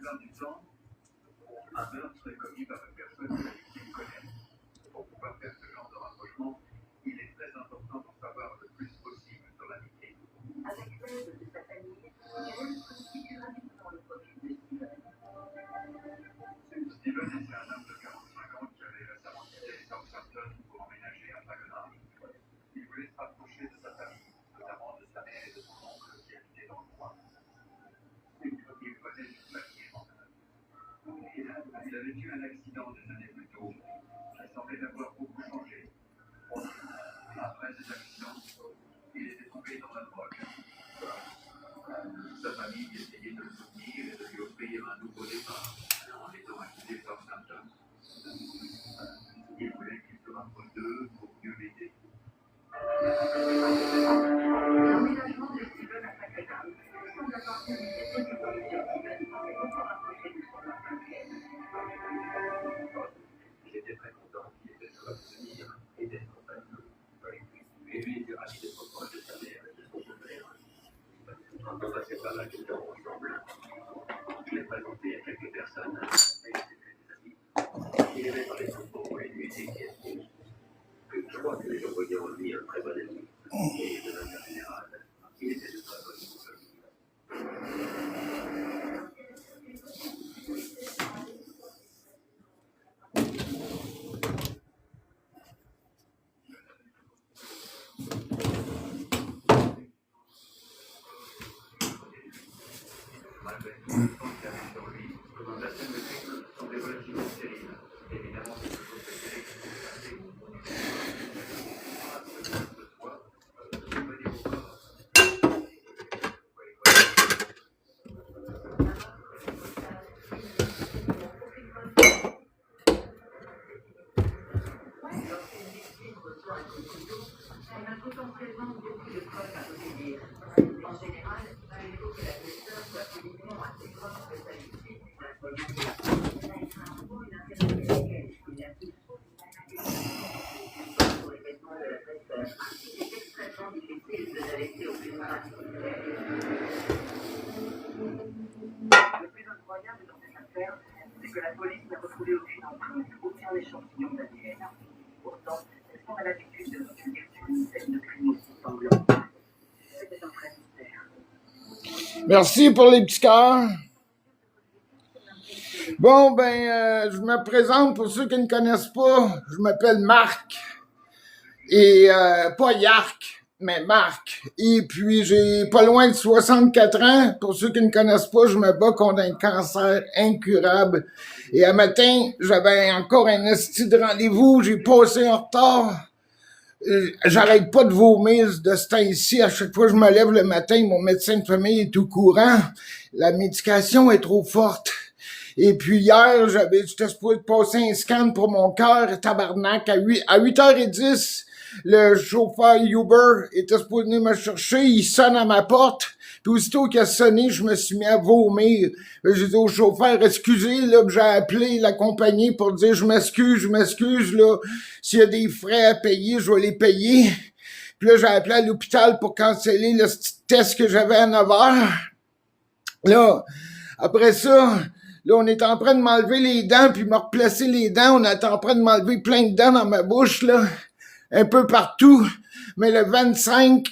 plupart du temps, un meurtre est commis par une personne que la victime connaît. Pour pouvoir faire ce genre de rapprochement, il est très important d'en savoir le plus possible sur la victime. Avec l'aide de sa famille, Hélène constitue rapidement le profil de Steven. Steven était un homme de 45 ans qui avait récemment quitté Southampton pour emménager à Dagenham. Il voulait se rapprocher de sa famille, notamment de sa mère et de son oncle qui habitaient dans le coin. Il connaît une famille éventuelle. Il avait eu un accident des années plus tôt qui semblait l'avoir beaucoup changé. Après cet accident, il était tombé dans la drogue. Sa famille essayait de le soutenir et de lui offrir un nouveau départ en étant acquitté par Southampton. Il voulait qu'il se rapproche d'eux pour mieux l'aider. L'emménagement de Steven à Dagenham semble avoir permis de développer Steven pour se rapprocher de son famille. J'étais très content qu'il ait pu revenir et d'être avec nous. Et lui était ravi d'être proche de sa mère et de son père. Quand on passait pas mal de temps ensemble, je l'ai présenté à quelques personnes, et c'était des amis. Il aimait parler souvent et lui était je crois que les gens voyaient en lui un très bon ami. Et de manière générale, il était de très bonne compagnie. Malgré tout le temps qu'il avait sur lui, la scène de crime semblait relativement stérile. Évidemment, c'est toujours préféré que vous fassiez. Ce soir, je vais dire au corps. Lorsqu'une victime reçoit un coup de couteau, elle a potentiellement beaucoup de preuves à recueillir. En général, il faut que l'agresseur soit uniquement assez proche de sa victime pour être lié. Elle a généralement une intérêt négative. Pour les vêtements de l'agresseur, il est extrêmement difficile de la laisser aucune trace. Le plus incroyable dans cette affaire, c'est que la police n'a retrouvé aucune empreinte, aucun échantillon d'ADN. Pourtant, elles sont à l'habitude de retenir sur une scène de crime aussi sanglante. C'était un vrai mystère. Merci pour les petits cœurs. Bon, je me présente pour ceux qui ne connaissent pas. Je m'appelle Marc. Et pas Yark, mais Marc. Et puis, j'ai pas loin de 64 ans. Pour ceux qui ne connaissent pas, je me bats contre un cancer incurable. Et un matin, j'avais encore un esti de rendez-vous. J'ai passé en retard. J'arrête pas de vomir de ce temps-ci. À chaque fois que je me lève le matin, mon médecin de famille est au courant. La médication est trop forte. Et puis hier, j'étais supposé passer un scan pour mon cœur, tabarnak, à 8h10. Le chauffeur Uber était supposé venir me chercher, il sonne à ma porte. Puis aussitôt qu'il a sonné, je me suis mis à vomir. J'ai dit au chauffeur, excusez, là, j'ai appelé la compagnie pour dire je m'excuse, là. S'il y a des frais à payer, je vais les payer. Puis là, j'ai appelé à l'hôpital pour canceller le petit test que j'avais à 9h. Là, après ça, là, on est en train de m'enlever les dents puis me replacer les dents. On est en train de m'enlever plein de dents dans ma bouche, là. Un peu partout. Mais le 25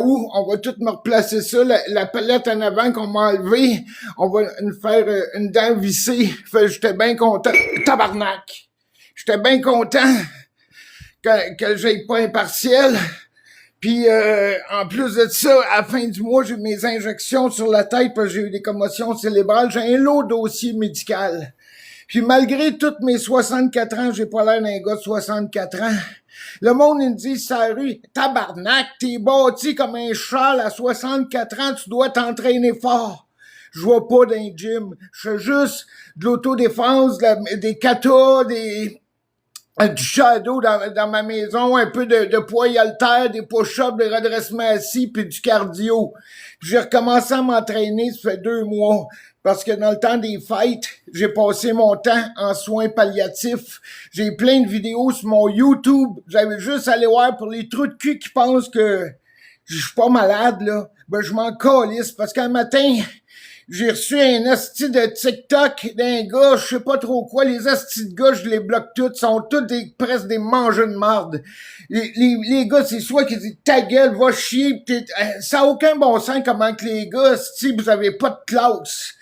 août, on va tout me replacer ça. La palette en avant qu'on m'a enlevée, on va nous faire une dent vissée. Fait, j'étais bien content. Tabarnak! J'étais bien content que j'aille pas un partiel. Puis en plus de ça, à la fin du mois, j'ai eu mes injections sur la tête parce que j'ai eu des commotions cérébrales. J'ai un lot dossier médical. Puis malgré toutes mes 64 ans, j'ai pas l'air d'un gars de 64 ans. Le monde, il me dit, sur la rue, tabarnak, t'es bâti comme un cheval à 64 ans, tu dois t'entraîner fort. Je vois pas dans les gym. Je fais juste de l'autodéfense, des katas, du shadow dans ma maison, un peu de poids haltères, des push-ups, des redressements assis, puis du cardio. Puis j'ai recommencé à m'entraîner, ça fait 2 mois. Parce que dans le temps des fêtes, j'ai passé mon temps en soins palliatifs. J'ai plein de vidéos sur mon YouTube. J'avais juste à aller voir pour les trous de cul qui pensent que je suis pas malade, là. Ben, je m'en calisse parce qu'un matin, j'ai reçu un asti de TikTok d'un gars, je sais pas trop quoi, les astis de gars, je les bloque tous, sont tous presque des mangeux de marde. Les gars, c'est soit qu'ils disent ta gueule, va chier, ça a aucun bon sens comment que les gars, si vous avez pas de classe.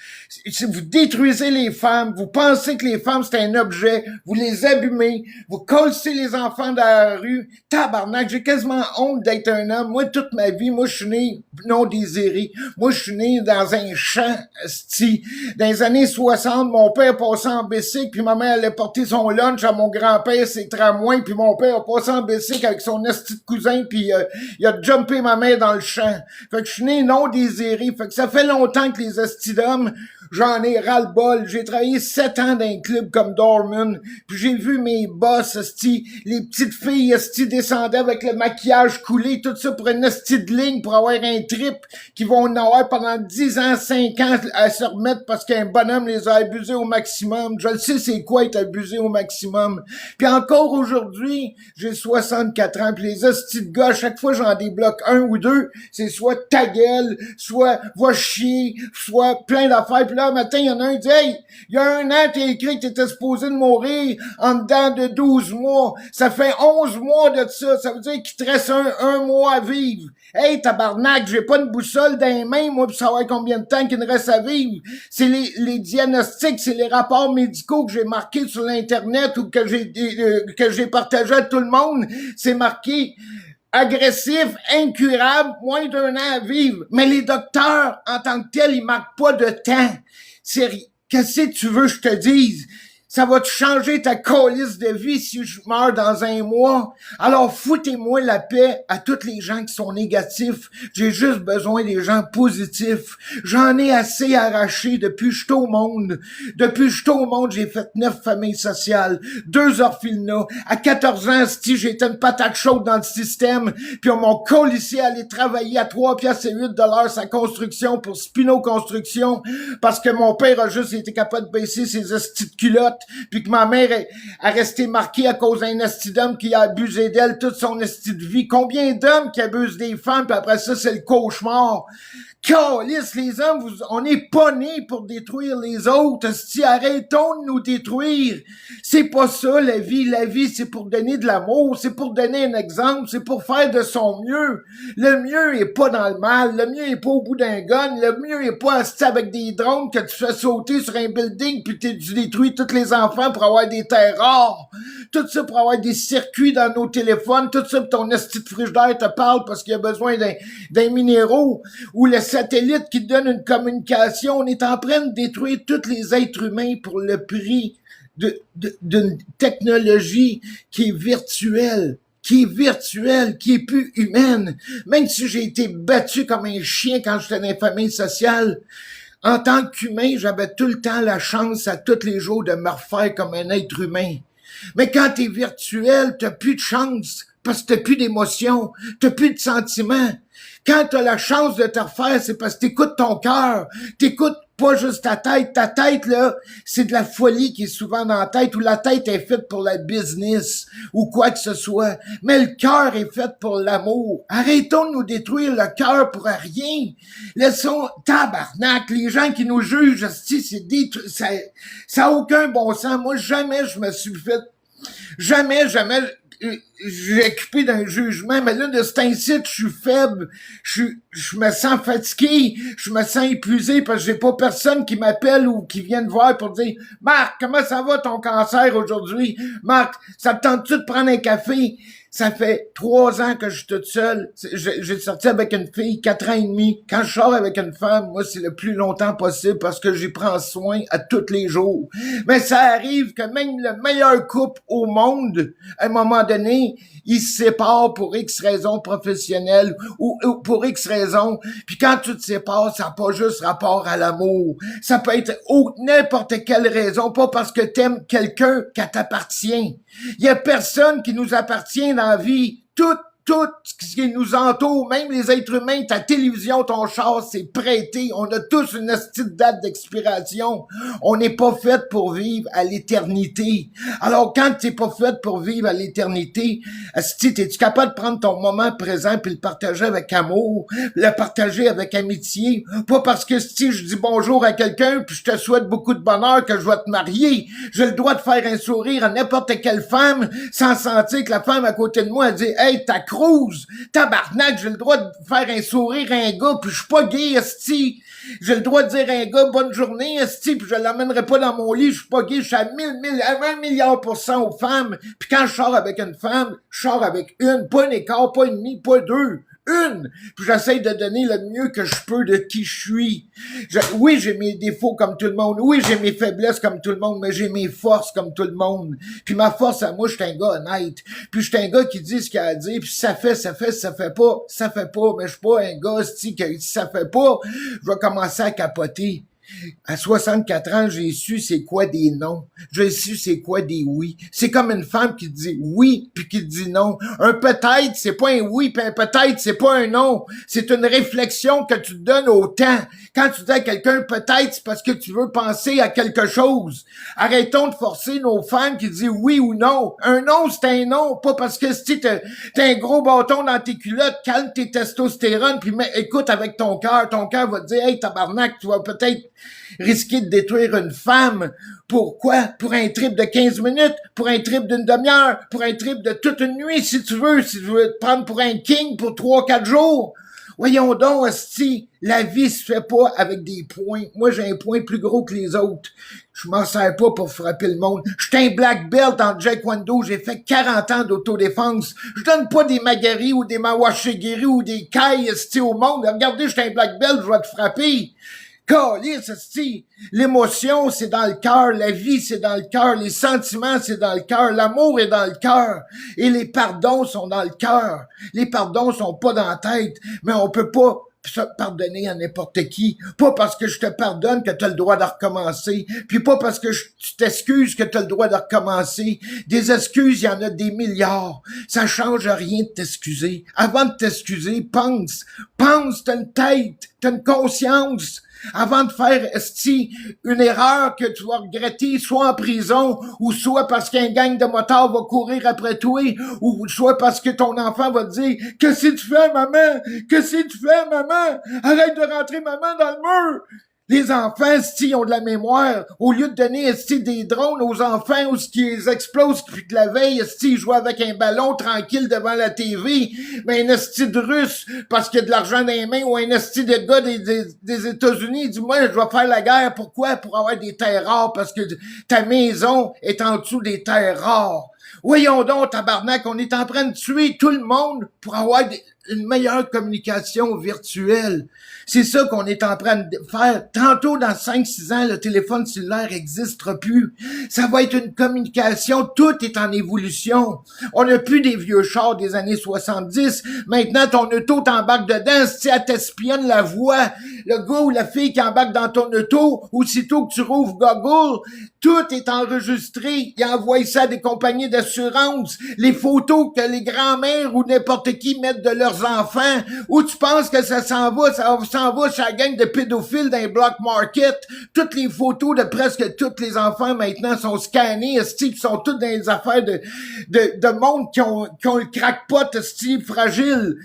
Si vous détruisez les femmes, vous pensez que les femmes c'est un objet, vous les abîmez, vous colsez les enfants dans la rue, tabarnak, j'ai quasiment honte d'être un homme. Moi, toute ma vie, moi, je suis né non désiré. Moi, je suis né dans un champ, sti. Dans les années 60, mon père passait en bicycle, puis ma mère allait porter son lunch à mon grand-père, ses tramways, puis mon père a passé en bicycle avec son esti de cousin, puis il a jumpé ma mère dans le champ. Fait que je suis né non désiré. Fait que ça fait longtemps que les esti d'hommes, j'en ai ras-le-bol. J'ai travaillé 7 ans dans un club comme Dorman, puis j'ai vu mes boss, esti, les petites filles, esti, descendaient avec le maquillage coulé, tout ça pour une esti de ligne, pour avoir un trip, qui vont en avoir pendant 10 ans, 5 ans à se remettre parce qu'un bonhomme les a abusés au maximum. Je le sais c'est quoi être abusé au maximum. Puis encore aujourd'hui, j'ai 64 ans, puis les esti de gars, à chaque fois j'en débloque un ou deux, c'est soit ta gueule, soit va chier, soit plein d'affaires. Puis là, un matin, il y en a un qui dit « Hey, il y a un an, t'as écrit que t'étais supposé de mourir en dedans de 12 mois. Ça fait 11 mois de ça. Ça veut dire qu'il te reste un mois à vivre. Hey, tabarnak, j'ai pas une boussole dans les mains, moi, pour savoir combien de temps qu'il me reste à vivre. C'est les diagnostics, c'est les rapports médicaux que j'ai marqués sur l'Internet ou que j'ai partagé à tout le monde. C'est marqué agressif, incurable, moins d'un an à vivre. Mais les docteurs, en tant que tels, ils marquent pas de temps. Qu'est-ce que tu veux que je te dise? Ça va te changer ta calice de vie si je meurs dans un mois. Alors foutez-moi la paix à tous les gens qui sont négatifs. J'ai juste besoin des gens positifs. J'en ai assez arraché depuis que je suis au monde. Depuis que je suis au monde, j'ai fait 9 familles sociales, 2 orphelinats. À 14 ans, j'étais une patate chaude dans le système. Puis on m'a colissé à aller travailler à 3,08 $ sa construction pour Spino Construction parce que mon père a juste été capable de baisser ses estis de culottes. Puis que ma mère a resté marquée à cause d'un esti d'homme qui a abusé d'elle toute son esti de vie. Combien d'hommes qui abusent des femmes, puis après ça, c'est le cauchemar. Calisse, les hommes, on n'est pas nés pour détruire les autres. Si arrêtons de nous détruire. C'est pas ça, la vie. La vie, c'est pour donner de l'amour, c'est pour donner un exemple, c'est pour faire de son mieux. Le mieux est pas dans le mal, le mieux est pas au bout d'un gun, le mieux est pas assis avec des drones que tu fais sauter sur un building puis tu détruis tous les enfants pour avoir des terres rares. Tout ça pour avoir des circuits dans nos téléphones, tout ça pour ton esti de frigidaire te parle parce qu'il y a besoin d'un minéraux ou le satellite qui te donne une communication. On est en train de détruire tous les êtres humains pour le prix d'une technologie qui est virtuelle, qui est plus humaine. Même si j'ai été battu comme un chien quand j'étais dans une famille sociale, en tant qu'humain, j'avais tout le temps la chance à tous les jours de me refaire comme un être humain. Mais quand t'es virtuel, t'as plus de chance, parce que t'as plus d'émotion, t'as plus de sentiments. Quand t'as la chance de te refaire, c'est parce que t'écoutes ton cœur, t'écoutes pas juste ta tête. Ta tête, là, c'est de la folie qui est souvent dans la tête, ou la tête est faite pour la business, ou quoi que ce soit. Mais le cœur est fait pour l'amour. Arrêtons de nous détruire le cœur pour rien. Laissons, tabarnak, les gens qui nous jugent, ça a aucun bon sens. Moi, jamais je me suis fait, jamais, j'ai occupé d'un jugement, mais là, de cet incite, je suis faible, je me sens fatigué, je me sens épuisé parce que j'ai pas personne qui m'appelle ou qui vient me voir pour dire « Marc, comment ça va ton cancer aujourd'hui? Marc, ça te tente-tu de prendre un café? » Ça fait 3 ans que je suis toute seule. J'ai sorti avec une fille, 4 ans et demi. Quand je sors avec une femme, moi, c'est le plus longtemps possible parce que j'y prends soin à tous les jours. Mais ça arrive que même le meilleur couple au monde, à un moment donné, ils se séparent pour X raisons professionnelles ou pour X raisons. Puis quand tu te sépares, ça n'a pas juste rapport à l'amour. Ça peut être n'importe quelle raison, pas parce que t'aimes quelqu'un qui t'appartient. Il y a personne qui nous appartient dans la vie. Tout tout ce qui nous entoure, même les êtres humains, ta télévision, ton char, c'est prêté. On a tous une petite date d'expiration. On n'est pas fait pour vivre à l'éternité. Alors, quand t'es pas fait pour vivre à l'éternité, asti, t'es-tu capable de prendre ton moment présent puis le partager avec amour, le partager avec amitié? Pas parce que si je dis bonjour à quelqu'un puis je te souhaite beaucoup de bonheur que je vais te marier. J'ai le droit de faire un sourire à n'importe quelle femme sans sentir que la femme à côté de moi elle dit « Hey, ta cruise! Tabarnak, j'ai le droit de faire un sourire à un gars puis je suis pas gay, esti! J'ai le droit de dire à un gars « Bonne journée, esti! » puis je l'emmènerai pas dans mon lit, je suis pas gay, je suis à 1 milliard % aux femmes. Puis quand je sors avec une femme, je sors avec une, pas un écart, pas une demi, pas deux. Une! Puis j'essaie de donner le mieux que je peux de qui je suis. Oui, j'ai mes défauts comme tout le monde. Oui, j'ai mes faiblesses comme tout le monde, mais j'ai mes forces comme tout le monde. Puis ma force à moi, je suis un gars honnête. Puis je suis un gars qui dit ce qu'il a à dire. Puis si ça fait, ça fait. Si ça fait pas, ça fait pas. Mais je suis pas un gars, si ça fait pas, je vais commencer à capoter. À 64 ans, j'ai su c'est quoi des non. J'ai su c'est quoi des oui. C'est comme une femme qui dit oui puis qui dit non. Un peut-être, c'est pas un oui puis un peut-être, c'est pas un non. C'est une réflexion que tu donnes au temps. Quand tu dis à quelqu'un peut-être, c'est parce que tu veux penser à quelque chose. Arrêtons de forcer nos femmes qui disent oui ou non. Un non, c'est un non. Pas parce que si t'as un gros bâton dans tes culottes, calme tes testostérone puis écoute avec ton cœur. Ton cœur va te dire, hey, tabarnak, tu vas peut-être risquer de détruire une femme. Pourquoi? Pour un trip de 15 minutes, pour un trip d'une demi-heure, pour un trip de toute une nuit, si tu veux te prendre pour un king pour 3-4 jours. Voyons donc, hostie, la vie se fait pas avec des points. Moi, j'ai un point plus gros que les autres. Je m'en sers pas pour frapper le monde. J'étais un black belt en Taekwondo. J'ai fait 40 ans d'autodéfense. Je donne pas des magaris ou des mawashigiri ou des kai, hostie, au monde. Regardez, j'étais un black belt, je vais te frapper. Calisse, esti. L'émotion, c'est dans le cœur. La vie, c'est dans le cœur. Les sentiments, c'est dans le cœur. L'amour est dans le cœur. Et les pardons sont dans le cœur. Les pardons sont pas dans la tête. Mais on peut pas se pardonner à n'importe qui. Pas parce que je te pardonne que tu as le droit de recommencer. Puis pas parce que tu t'excuses que tu as le droit de recommencer. Des excuses, il y en a des milliards. Ça change rien de t'excuser. Avant de t'excuser, pense. Pense, t'as une tête. T'as une conscience. Avant de faire, esti, une erreur que tu vas regretter, soit en prison, ou soit parce qu'un gang de motards va courir après toi, ou soit parce que ton enfant va te dire, qu'est-ce que tu fais, maman? Qu'est-ce que tu fais, maman? Arrête de rentrer maman dans le mur! Les enfants, esti, ont de la mémoire. Au lieu de donner, esti, des drones aux enfants, ou ce qui les explose, puis que la veille, esti, ils jouent avec un ballon tranquille devant la TV, mais un esti de russe, parce qu'il y a de l'argent dans les mains, ou un esti de gars des États-Unis, il dit, moi, je vais faire la guerre. Pourquoi? Pour avoir des terres rares, parce que ta maison est en dessous des terres rares. Voyons donc, tabarnak, on est en train de tuer tout le monde pour avoir une meilleure communication virtuelle. C'est ça qu'on est en train de faire. Tantôt, dans 5-6 ans, le téléphone cellulaire n'existera plus. Ça va être une communication. Tout est en évolution. On n'a plus des vieux chars des années 70. Maintenant, ton auto t'embarque dedans. Si elle t'espionne la voix, le gars ou la fille qui embarque dans ton auto, aussitôt que tu rouvres Google, tout est enregistré. Ils envoient ça à des compagnies d'assurance. Les photos que les grands-mères ou n'importe qui mettent de leurs enfants. Où tu penses que ça s'en va? Ça s'en va chez la gang de pédophiles dans les block market. Toutes les photos de presque tous les enfants maintenant sont scannés, esti, sont toutes dans les affaires de monde qui ont le crackpot, esti, fragile.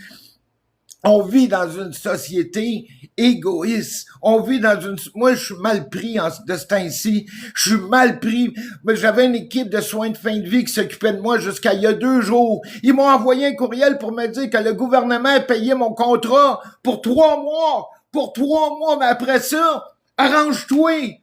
On vit dans une société égoïste. On vit dans une... Moi, je suis mal pris de ce temps-ci. Je suis mal pris. Mais j'avais une équipe de soins de fin de vie qui s'occupait de moi jusqu'à il y a 2 jours. Ils m'ont envoyé un courriel pour me dire que le gouvernement a payé mon contrat pour 3 mois. Pour 3 mois, mais après ça, arrange-toi.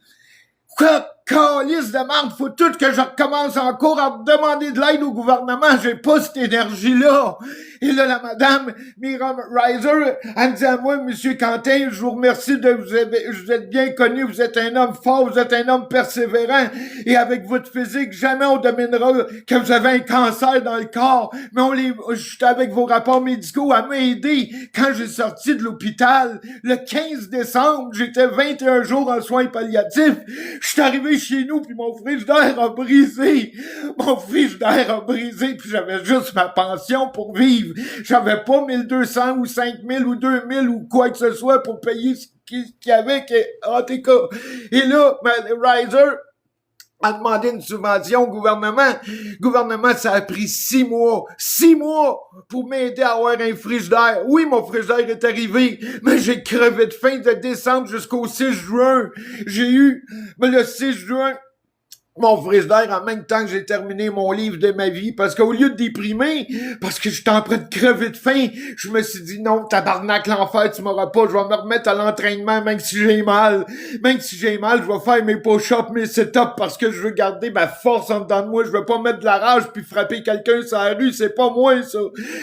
Calice de merde, faut tout que je recommence encore à demander de l'aide au gouvernement. J'ai pas cette énergie-là. Et là, la madame Miriam Reiser, elle me dit à moi, Monsieur Quentin, je vous remercie vous êtes bien connu, vous êtes un homme fort, vous êtes un homme persévérant, et avec votre physique, jamais on dominera que vous avez un cancer dans le corps. Mais j'étais avec vos rapports médicaux à m'aider. Quand j'ai sorti de l'hôpital, le 15 décembre, j'étais 21 jours en soins palliatifs. Je suis arrivé chez nous, puis mon frigidaire a brisé. Mon frigidaire a brisé, puis j'avais juste ma pension pour vivre. J'avais pas 1200 ou 5000 ou 2000 ou quoi que ce soit pour payer ce qu'il y avait en tout cas. Et là, Riser a demandé une subvention au gouvernement. Le gouvernement, ça a pris 6 mois. 6 mois pour m'aider à avoir un frigidaire. Oui, mon frigidaire est arrivé, mais j'ai crevé de faim de décembre jusqu'au 6 juin. J'ai eu, le 6 juin, mon frigidaire en même temps que j'ai terminé mon livre de ma vie, parce qu'au lieu de déprimer, parce que j'étais en train de crever de faim, je me suis dit non, tabarnak, l'enfer, tu m'auras pas, je vais me remettre à l'entraînement, même si j'ai mal. Même si j'ai mal, je vais faire mes push-ups, mes sit-ups, parce que je veux garder ma force en dedans de moi, je veux pas mettre de la rage puis frapper quelqu'un sur la rue, c'est pas moi, ça.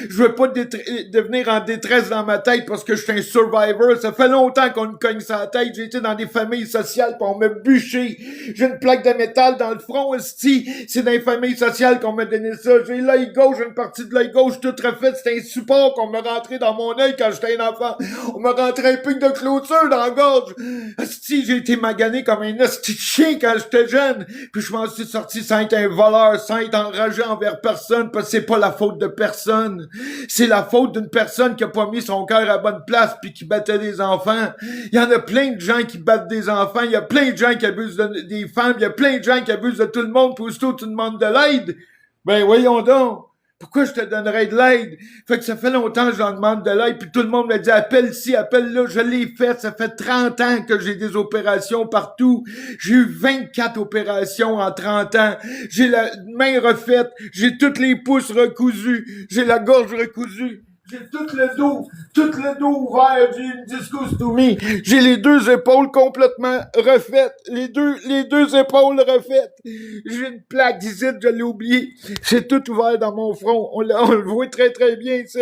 Je veux pas devenir en détresse dans ma tête parce que je suis un survivor, ça fait longtemps qu'on me cogne sur la tête, j'ai été dans des familles sociales pis on m'a bûché, j'ai une plaque de métal dans le front, esti, c'est dans les familles sociales qu'on m'a donné ça. J'ai l'œil gauche, une partie de l'œil gauche toute refaite, c'était un support qu'on m'a rentré dans mon œil quand j'étais un enfant. On m'a rentré un pic de clôture dans la gorge. Esti, j'ai été magané comme un esti de chien quand j'étais jeune. Puis je m'en suis sorti sans être un voleur, sans être enragé envers personne, parce que c'est pas la faute de personne. C'est la faute d'une personne qui a pas mis son cœur à bonne place puis qui battait des enfants. Il y en a plein de gens qui battent des enfants, il y a plein de gens qui abusent des femmes, il y a plein de gens qui abusent de tout le monde, puis aussitôt tu demandes de l'aide. Ben voyons donc, pourquoi je te donnerais de l'aide? Fait que ça fait longtemps que j'en demande de l'aide, puis tout le monde me dit appelle ci, appelle là, je l'ai fait, ça fait 30 ans que j'ai des opérations partout. J'ai eu 24 opérations en 30 ans. J'ai la main refaite, j'ai tous les pouces recousus, j'ai la gorge recousue. J'ai tout le dos ouvert, j'ai une discostomie. J'ai les 2 épaules complètement refaites. Les deux épaules refaites. J'ai une plaque ici, je l'ai oublié. C'est tout ouvert dans mon front. On le voit très très bien ici.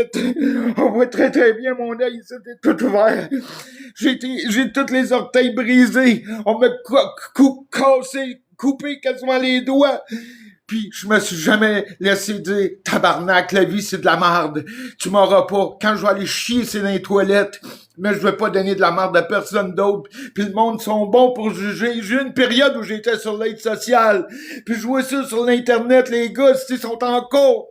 On voit très très bien mon œil ici, c'est tout ouvert. J'ai tous les orteils brisés. On m'a coupé quasiment les doigts. Puis je me suis jamais laissé dire tabarnak, la vie c'est de la merde. Tu m'auras pas. Quand je vais aller chier, c'est dans les toilettes. Mais je vais pas donner de la merde à personne d'autre. Puis le monde sont bons pour juger. J'ai eu une période où j'étais sur l'aide sociale. Puis je vois ça sur l'internet, les gars, ils sont encore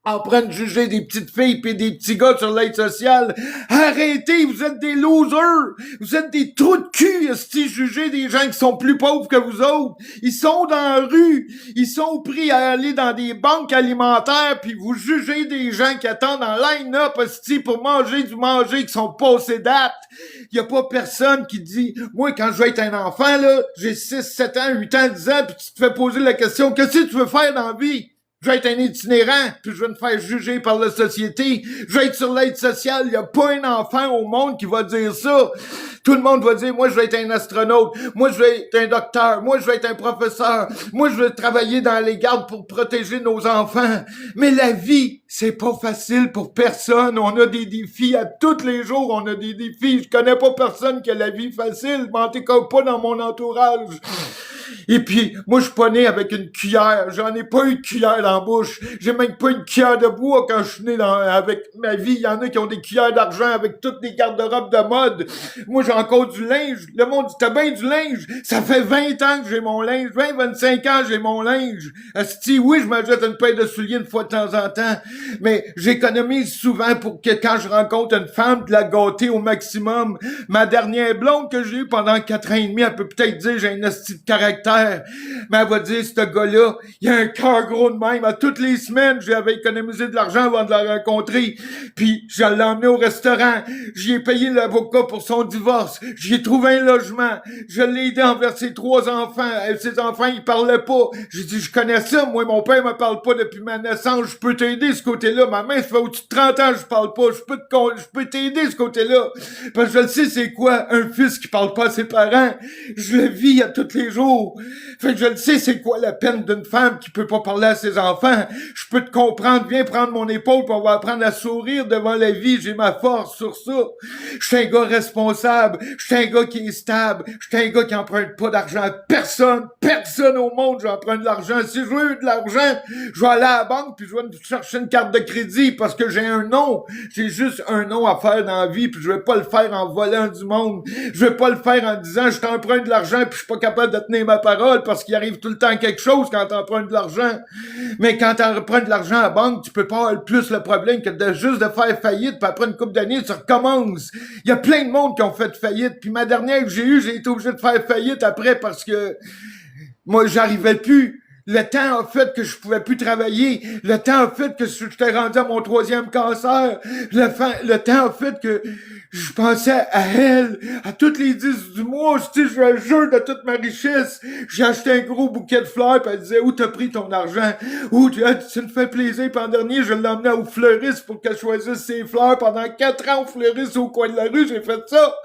en train de juger des petites filles pis des petits gars sur l'aide sociale. Arrêtez, vous êtes des losers! Vous êtes des trous de cul, esti, juger des gens qui sont plus pauvres que vous autres. Ils sont dans la rue, ils sont pris à aller dans des banques alimentaires puis vous jugez des gens qui attendent en line-up, esti, pour manger du manger qui sont passés date. Y a pas personne qui dit, moi, quand je vais être un enfant, là, j'ai 6, 7 ans, 8 ans, 10 ans pis tu te fais poser la question, qu'est-ce que tu veux faire dans la vie? Je vais être un itinérant, puis je vais me faire juger par la société. Je vais être sur l'aide sociale. Il n'y a pas un enfant au monde qui va dire ça. Tout le monde va dire, moi, je vais être un astronaute. Moi, je vais être un docteur. Moi, je vais être un professeur. Moi, je vais travailler dans les gardes pour protéger nos enfants. Mais la vie, c'est pas facile pour personne. On a des défis à tous les jours. On a des défis. Je connais pas personne qui a la vie facile. Mais en tout cas, pas dans mon entourage. Et puis, moi, je suis pas né avec une cuillère. J'en ai pas eu de cuillère dans la bouche. J'ai même pas une cuillère de bois quand je suis né avec ma vie. Il y en a qui ont des cuillères d'argent avec toutes des garde-robes de mode. Moi, j'ai encore du linge. Le monde dit, t'as bien du linge. Ça fait 20 ans que j'ai mon linge. 25 ans, j'ai mon linge. Asti, oui, je m'achète une paire de souliers une fois de temps en temps. Mais j'économise souvent pour que quand je rencontre une femme, de la gâter au maximum. Ma dernière blonde que j'ai eue pendant 4 ans et demi, elle peut peut-être dire, j'ai un asti de caractère. Mais elle va dire, ce gars-là, il a un cœur gros de même. À toutes les semaines, j'avais économisé de l'argent avant de la rencontrer. Puis, je l'ai emmené au restaurant. J'y ai payé l'avocat pour son divorce. J'y ai trouvé un logement. Je l'ai aidé envers ses 3 enfants. Ses enfants, ils parlaient pas. J'ai dit, je connais ça. Moi, mon père me parle pas depuis ma naissance. Je peux t'aider ce côté-là. Ma mère, ça fait au-dessus de 30 ans, je parle pas. Je peux t'aider ce côté-là. Parce que je le sais, c'est quoi un fils qui parle pas à ses parents. Je le vis à tous les jours. Fait que je le sais, c'est quoi la peine d'une femme qui peut pas parler à ses enfants. Je peux te comprendre, viens prendre mon épaule, puis on va apprendre à sourire devant la vie. J'ai ma force sur ça. Je suis un gars responsable. stable. Je suis un gars qui est stable. Je suis un gars qui emprunte pas d'argent à personne. Personne au monde, j'emprunte de l'argent. Si je veux de l'argent, je vais aller à la banque puis je vais me chercher une carte de crédit parce que j'ai un nom. J'ai juste un nom à faire dans la vie puis je vais pas le faire en volant du monde. Je vais pas le faire en disant je t'emprunte de l'argent puis je suis pas capable de tenir ma parole parce qu'il arrive tout le temps quelque chose quand t'empruntes de l'argent. Mais quand t'empruntes de l'argent à la banque, tu peux pas avoir plus le problème que de juste de faire faillite puis après une couple d'années, tu recommences. Il y a plein de monde qui ont fait faillite puis ma dernière que j'ai été obligé de faire faillite après parce que moi, j'arrivais plus. Le temps a fait que je pouvais plus travailler. Le temps a fait que j'étais rendu à mon 3e cancer. Le temps a fait que je pensais à elle, à toutes les 10 du mois. Je le jure de toute ma richesse. J'ai acheté un gros bouquet de fleurs, puis elle disait, où t'as pris ton argent? Où tu me fais plaisir. Puis en dernier, je l'ai emmené au fleuriste pour qu'elle choisisse ses fleurs. Pendant 4 ans au fleuriste au coin de la rue, j'ai fait ça.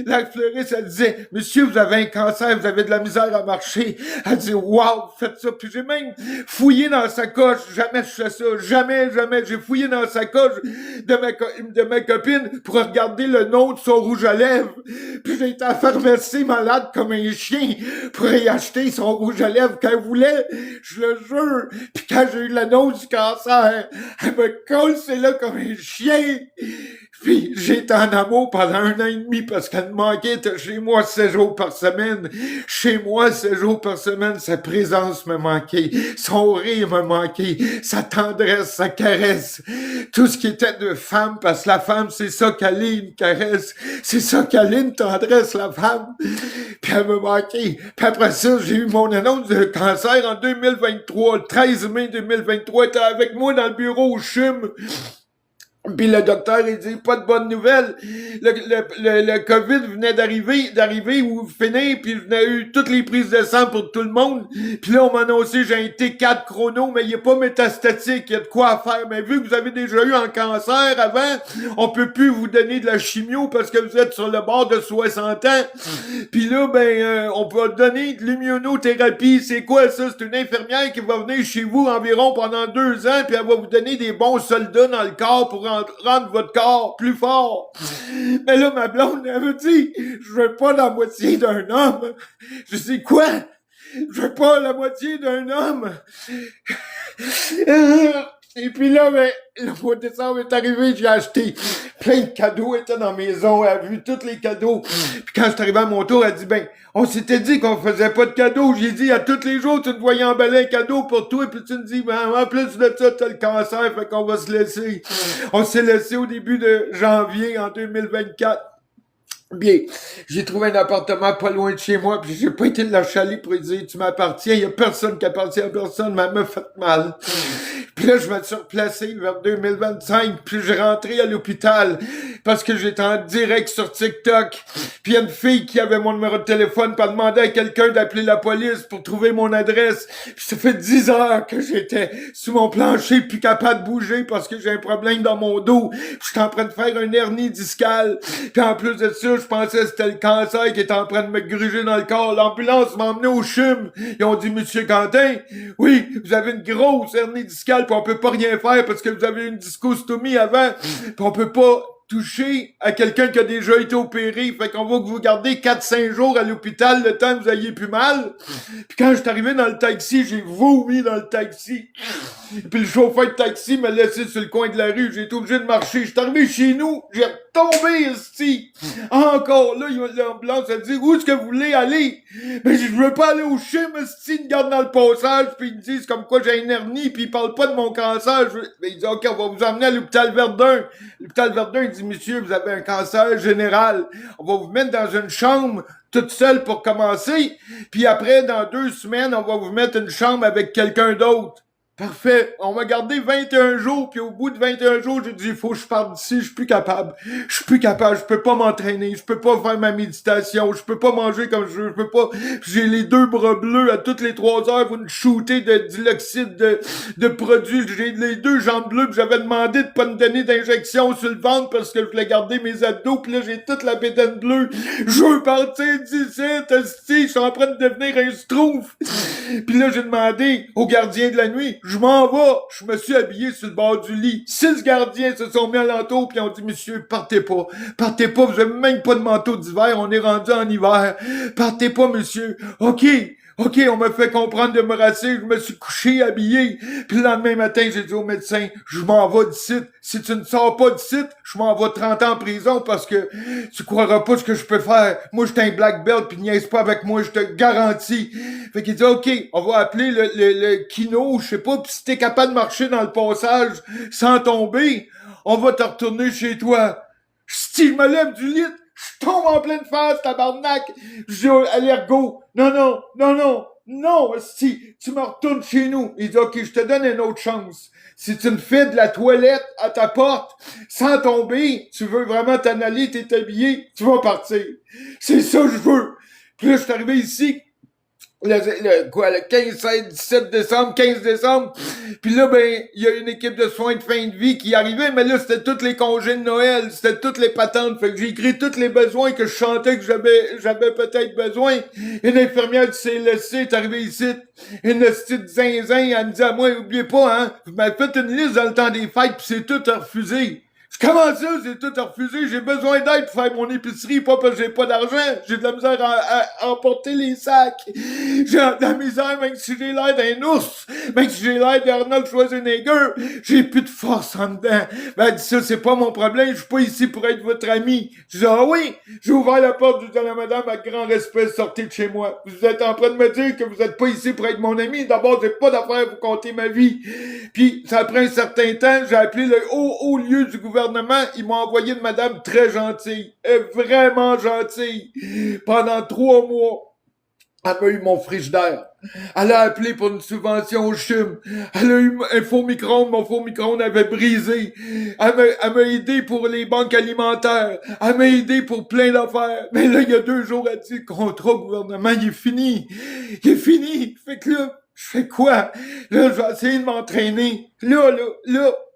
La fleuriste, elle disait, monsieur, vous avez un cancer, vous avez de la misère à marcher. Elle dit, wow, faites ça. Puis j'ai même fouillé dans sa coche. Jamais je fais ça. Jamais. J'ai fouillé dans sa coche de ma copine pour regarder le nom de son rouge à lèvres. Puis j'ai été à la pharmacie malade comme un chien pour y acheter son rouge à lèvres qu'elle voulait. Je le jure. Puis quand j'ai eu l'annonce du cancer, elle me collait là comme un chien. Puis j'étais en amour pendant 1 an et demi parce qu'elle me manquait. Était chez moi 7 jours par semaine. Chez moi 7 jours par semaine, sa présence me manquait. Son rire me manquait. Sa tendresse, sa caresse. Tout ce qui était de femme, parce que la femme, c'est ça qu'elle est, une caresse. C'est ça qu'elle est, une tendresse, la femme. Puis elle me manquait. Puis après ça, j'ai eu mon annonce de cancer en 2023. Le 13 mai 2023, elle était avec moi dans le bureau au CHUM. Puis le docteur, il dit, pas de bonnes nouvelles. Le COVID venait d'arriver ou finir, puis il venait eu toutes les prises de sang pour tout le monde. Puis là, on m'a annoncé, j'ai un T4 chrono, mais il est pas métastatique, il y a de quoi faire. Mais vu que vous avez déjà eu un cancer avant, on peut plus vous donner de la chimio parce que vous êtes sur le bord de 60 ans. Puis là, on peut donner de l'immunothérapie. C'est quoi ça? C'est une infirmière qui va venir chez vous environ pendant 2 ans, puis elle va vous donner des bons soldats dans le corps pour rendre votre corps plus fort. Mais là, ma blonde, elle me dit, je veux pas la moitié d'un homme. Je dis, quoi? Je veux pas la moitié d'un homme. Et puis là, le mois de décembre est arrivé, j'ai acheté plein de cadeaux, elle était dans la maison, elle a vu tous les cadeaux. Puis quand je suis arrivé à mon tour, elle dit, on s'était dit qu'on faisait pas de cadeaux. J'ai dit, à tous les jours, tu te voyais emballer un cadeau pour toi, et puis tu me dis, en plus de ça, t'as le cancer, fait qu'on va se laisser. On s'est laissé au début de janvier en 2024. Bien, j'ai trouvé un appartement pas loin de chez moi, puis j'ai pas été de la chalet pour lui dire, tu m'appartiens, il y a personne qui appartient à personne, mais elle m'a fait mal. Puis là, je me suis replacé vers 2025, puis j'ai rentré à l'hôpital, parce que j'étais en direct sur TikTok, puis il y a une fille qui avait mon numéro de téléphone, puis elle demandait à quelqu'un d'appeler la police pour trouver mon adresse, puis ça fait 10 heures que j'étais sous mon plancher, plus capable de bouger, parce que j'ai un problème dans mon dos, puis j'étais en train de faire une hernie discale, puis en plus de ça, je pensais que c'était le cancer qui était en train de me gruger dans le corps. L'ambulance m'a emmené au CHUM. Ils ont dit, Monsieur Quentin, oui, vous avez une grosse hernie discale, puis on peut pas rien faire parce que vous avez une discostomie avant, puis on peut pas toucher à quelqu'un qui a déjà été opéré. Fait qu'on va vous garder 4-5 jours à l'hôpital le temps que vous ayez plus mal. Puis quand je suis arrivé dans le taxi, j'ai vomi dans le taxi. Puis le chauffeur de taxi m'a laissé sur le coin de la rue. J'ai été obligé de marcher. Je suis arrivé chez nous. J'ai tombé ici. Encore là, l'ambulance a dit, où est-ce que vous voulez aller? Mais je veux pas aller au CHUM, ici, ils me gardent dans le passage, puis ils me disent comme quoi j'ai une hernie, puis ils parlent pas de mon cancer. Mais ils disent, OK, on va vous emmener à l'hôpital Verdun. L'hôpital Verdun, il dit, monsieur, vous avez un cancer général. On va vous mettre dans une chambre toute seule pour commencer, puis après, dans 2 semaines, on va vous mettre une chambre avec quelqu'un d'autre. Parfait. On m'a gardé 21 jours, puis au bout de 21 jours, j'ai dit, il faut que je parte d'ici, je suis plus capable. Je peux pas m'entraîner, je peux pas faire ma méditation, je peux pas manger comme je veux, je peux pas... J'ai les 2 bras bleus, à toutes les 3 heures, vous me shootez de dioxyde de produits. J'ai les 2 jambes bleues, puis j'avais demandé de pas me donner d'injection sur le ventre parce que je voulais garder mes abdos, puis là, j'ai toute la bédaine bleue. Je veux partir d'ici, je suis en train de devenir un schtroumpf. Puis là, j'ai demandé au gardien de la nuit, Je m'en vais. Je me suis habillé sur le bord du lit. 6 gardiens se sont mis alentour puis ont dit, monsieur, partez pas. Partez pas, vous avez même pas de manteau d'hiver, on est rendu en hiver. Partez pas, monsieur. OK, on m'a fait comprendre de me rasser, je me suis couché, habillé, puis le lendemain matin, j'ai dit au médecin, je m'en vais d'ici. Si tu ne sors pas d'ici, je m'en vais 30 ans en prison parce que tu croiras pas ce que je peux faire. Moi, j'étais un black belt, puis niaise pas avec moi, je te garantis. Fait qu'il dit, OK, on va appeler le kino, je sais pas, puis si t'es capable de marcher dans le passage sans tomber, on va te retourner chez toi. Si je me lève du lit, je tombe en pleine face, tabarnak! Je dis à l'ergot, non, si, tu me retournes chez nous. Il dit, OK, je te donne une autre chance. Si tu me fais de la toilette à ta porte, sans tomber, tu veux vraiment t'en aller, t'es habillé, tu vas partir. C'est ça que je veux. Puis là, je suis arrivé ici, le 15, 16, 17 décembre, 15 décembre. Puis là, ben, il y a une équipe de soins de fin de vie qui arrivait, mais là, c'était tous les congés de Noël, c'était toutes les patentes. Fait que j'ai écrit tous les besoins que je sentais que j'avais peut-être besoin. Une infirmière du CLSC est arrivée ici. Une petite zinzin, elle me dit à moi, oubliez pas, hein, vous m'avez fait une liste dans le temps des fêtes, pis c'est tout refusé. Comment ça, c'est tout refusé? J'ai besoin d'aide pour faire mon épicerie, pas parce que j'ai pas d'argent. J'ai de la misère à emporter les sacs. J'ai de la misère, même si j'ai l'air d'un ours, même si j'ai l'air d'Arnold Schwarzenegger, j'ai plus de force en dedans. Ben, elle dit ça, c'est pas mon problème, je suis pas ici pour être votre ami. Je dis, ah oui, j'ai ouvert la porte, je dis à la madame, avec grand respect, sortez de chez moi. Vous êtes en train de me dire que vous êtes pas ici pour être mon ami. D'abord, j'ai pas d'affaire à vous compter ma vie. Puis, ça prend un certain temps, j'ai appelé le haut lieu du gouvernement. Ils m'ont envoyé une madame très gentille, vraiment gentille. Pendant 3 mois, elle m'a eu mon frigidaire. Elle a appelé pour une subvention au CHUM. Elle a eu un faux micro-ondes. Mon faux micro-ondes avait brisé. Elle m'a aidé pour les banques alimentaires. Elle m'a aidé pour plein d'affaires. Mais là, il y a 2 jours, elle dit, le contrat gouvernement, il est fini. Il est fini. Fait que là, je fais quoi? Là, je vais essayer de m'entraîner. Là.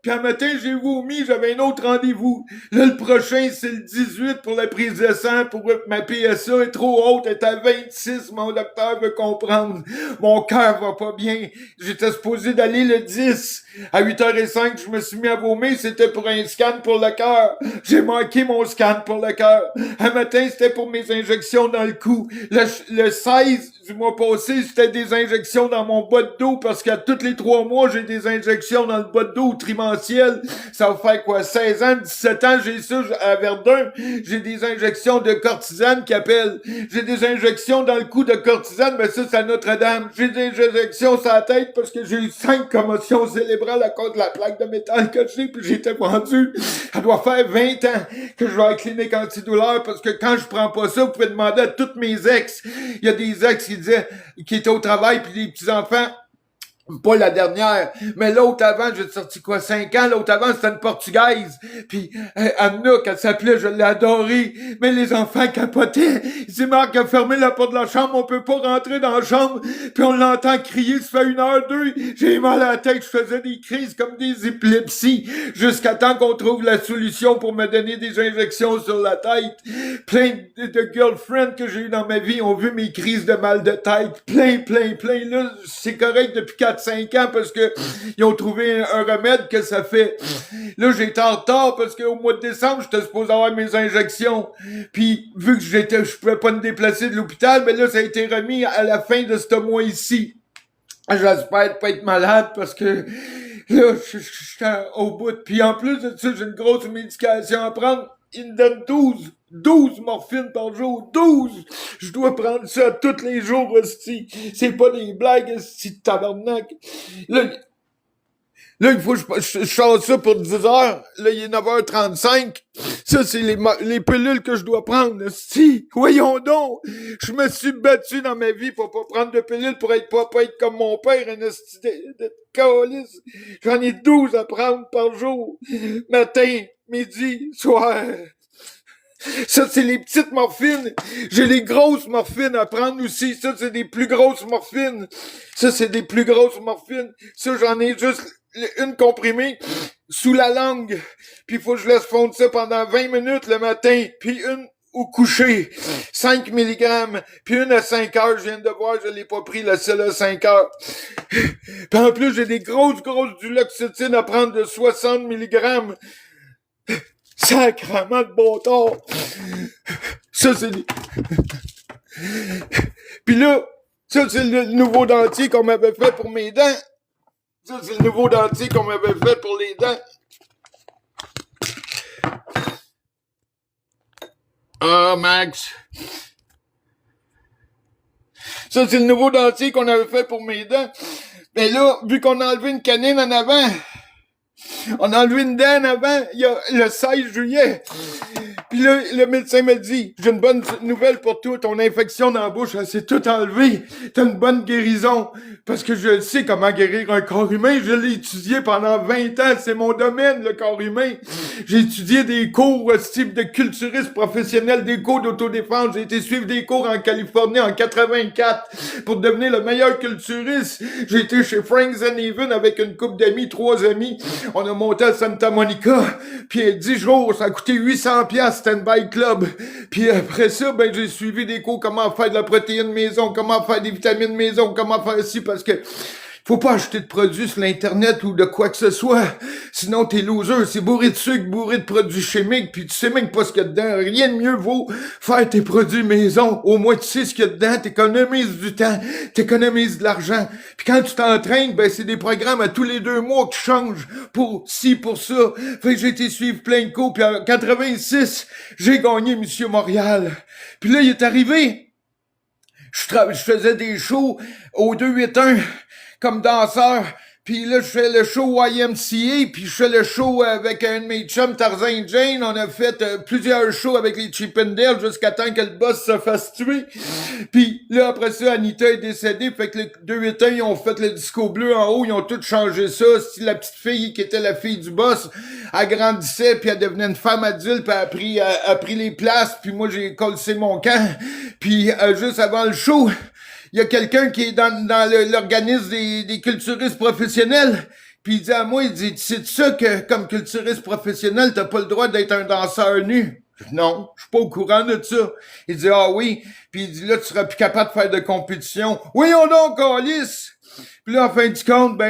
Puis un matin, j'ai vomi, j'avais un autre rendez-vous. Là, le prochain, c'est le 18 pour la prise de sang, pour ma PSA est trop haute, elle est à 26, mon docteur veut comprendre. Mon cœur va pas bien. J'étais supposé d'aller le 10. À 8h05, je me suis mis à vomir, c'était pour un scan pour le cœur. J'ai manqué mon scan pour le cœur. Un matin, c'était pour mes injections dans le cou. Le 16 du mois passé, c'était des injections dans mon bas de dos, parce qu'à tous les 3 mois, j'ai des injections dans le bas de dos trimensiel. Ça va faire quoi? 16 ans, 17 ans, j'ai ça à Verdun. J'ai des injections de cortisane qui appellent. J'ai des injections dans le cou de cortisane, mais ça, c'est à Notre-Dame. J'ai des injections sur la tête parce que j'ai eu 5 commotions cérébrales à cause de la plaque de métal que j'ai, puis j'étais vendu. Ça doit faire 20 ans que je vais à la clinique antidouleur, parce que quand je prends pas ça, vous pouvez demander à toutes mes ex. Il y a des ex qui étaient au travail, puis des petits-enfants. Pas la dernière, mais l'autre avant, j'ai sorti 5 ans, l'autre avant, c'était une Portugaise, puis Anna, qu'elle s'appelait, je l'ai adorée, mais les enfants capotaient. Ils disaient, Marc a fermé la porte de la chambre, on peut pas rentrer dans la chambre, puis on l'entend crier, ça fait 1 heure, 2, j'ai mal à la tête, je faisais des crises comme des épilepsies, jusqu'à temps qu'on trouve la solution pour me donner des injections sur la tête. Plein de girlfriends que j'ai eu dans ma vie ont vu mes crises de mal de tête, plein, là, c'est correct depuis 4-5 ans parce que ils ont trouvé un remède que ça fait. Là, j'étais en retard parce qu'au mois de décembre, j'étais supposé avoir mes injections. Puis, vu que je pouvais pas me déplacer de l'hôpital, mais là, ça a été remis à la fin de ce mois ici. J'espère pas être malade parce que là, je suis au bout. Puis en plus de ça, j'ai une grosse médication à prendre. Il me donne 12 morphines par jour. 12! Je dois prendre ça tous les jours, hostie. C'est pas des blagues, hostie de tabarnak. Là, il faut que je sors ça pour 10 heures. Là, il est 9h35. Ça, c'est les pilules que je dois prendre, hostie. Voyons donc! Je me suis battu dans ma vie pour pas prendre de pilules pour pas être comme mon père, un hostie de calice. J'en ai 12 à prendre par jour. Matin, midi, soir. Ça, c'est les petites morphines. J'ai les grosses morphines à prendre aussi. Ça, c'est des plus grosses morphines. Ça, j'en ai juste une comprimée sous la langue. Puis il faut que je laisse fondre ça pendant 20 minutes le matin. Puis une au coucher, 5 milligrammes, puis une à 5 heures, je viens de voir, je l'ai pas pris, la seule à 5 heures. Puis en plus, j'ai des grosses duloxétine à prendre de 60 milligrammes. Sacrement de bon temps. Ça, c'est... Puis là, ça, c'est le nouveau dentier qu'on m'avait fait pour mes dents. Ça, c'est le nouveau dentier qu'on m'avait fait pour les dents. Ah, Max. Ça, c'est le nouveau dentier qu'on avait fait pour mes dents. Mais là, vu qu'on a enlevé une canine en avant, on a enlevé une dent en avant, il y a le 16 juillet. Puis là, le médecin me dit, j'ai une bonne nouvelle pour toi, ton infection dans la bouche, elle s'est tout enlevée. T'as une bonne guérison. Parce que je sais comment guérir un corps humain. Je l'ai étudié pendant 20 ans. C'est mon domaine, le corps humain. J'ai étudié des cours type de culturiste professionnel, des cours d'autodéfense. J'ai été suivre des cours en Californie en 84 pour devenir le meilleur culturiste. J'ai été chez Frank Zaneven avec une couple d'amis, 3 amis. On a monté à Santa Monica. Puis 10 jours, ça a coûté 800$ stand-by club. Puis après ça, ben j'ai suivi des cours comment faire de la protéine maison, comment faire des vitamines maison, comment faire ci, parce que faut pas acheter de produits sur l'internet ou de quoi que ce soit. Sinon t'es loser, c'est bourré de sucre, bourré de produits chimiques, puis tu sais même pas ce qu'il y a dedans. Rien de mieux vaut faire tes produits maison. Au moins tu sais ce qu'il y a dedans, t'économises du temps, t'économises de l'argent. Puis quand tu t'entraînes, ben c'est des programmes à tous les 2 mois qui changent pour ci, pour ça. Fait que j'ai été suivre plein de cours, puis en 86, j'ai gagné Monsieur Montréal. Puis là, il est arrivé. Je faisais des shows au 281 comme danseur. Puis là, je fais le show YMCA, puis je fais le show avec un de mes chums, Tarzan Jane. On a fait plusieurs shows avec les Chippendales jusqu'à temps que le boss se fasse tuer. Puis là, après ça, Anita est décédée, fait que les 281, ils ont fait le disco bleu en haut, ils ont tout changé ça. Si la petite fille qui était la fille du boss, elle grandissait, puis elle devenait une femme adulte, puis elle a pris les places, puis moi, j'ai collé mon camp. Puis juste avant le show, il y a quelqu'un qui est dans l'organisme des culturistes professionnels, puis il dit à moi, il dit, c'est ça que, comme culturiste professionnel, t'as pas le droit d'être un danseur nu? Je dis, non, je suis pas au courant de ça. Il dit, ah oui, puis il dit, là, tu seras plus capable de faire de compétition. Voyons donc, Alice! Puis là, en fin de compte,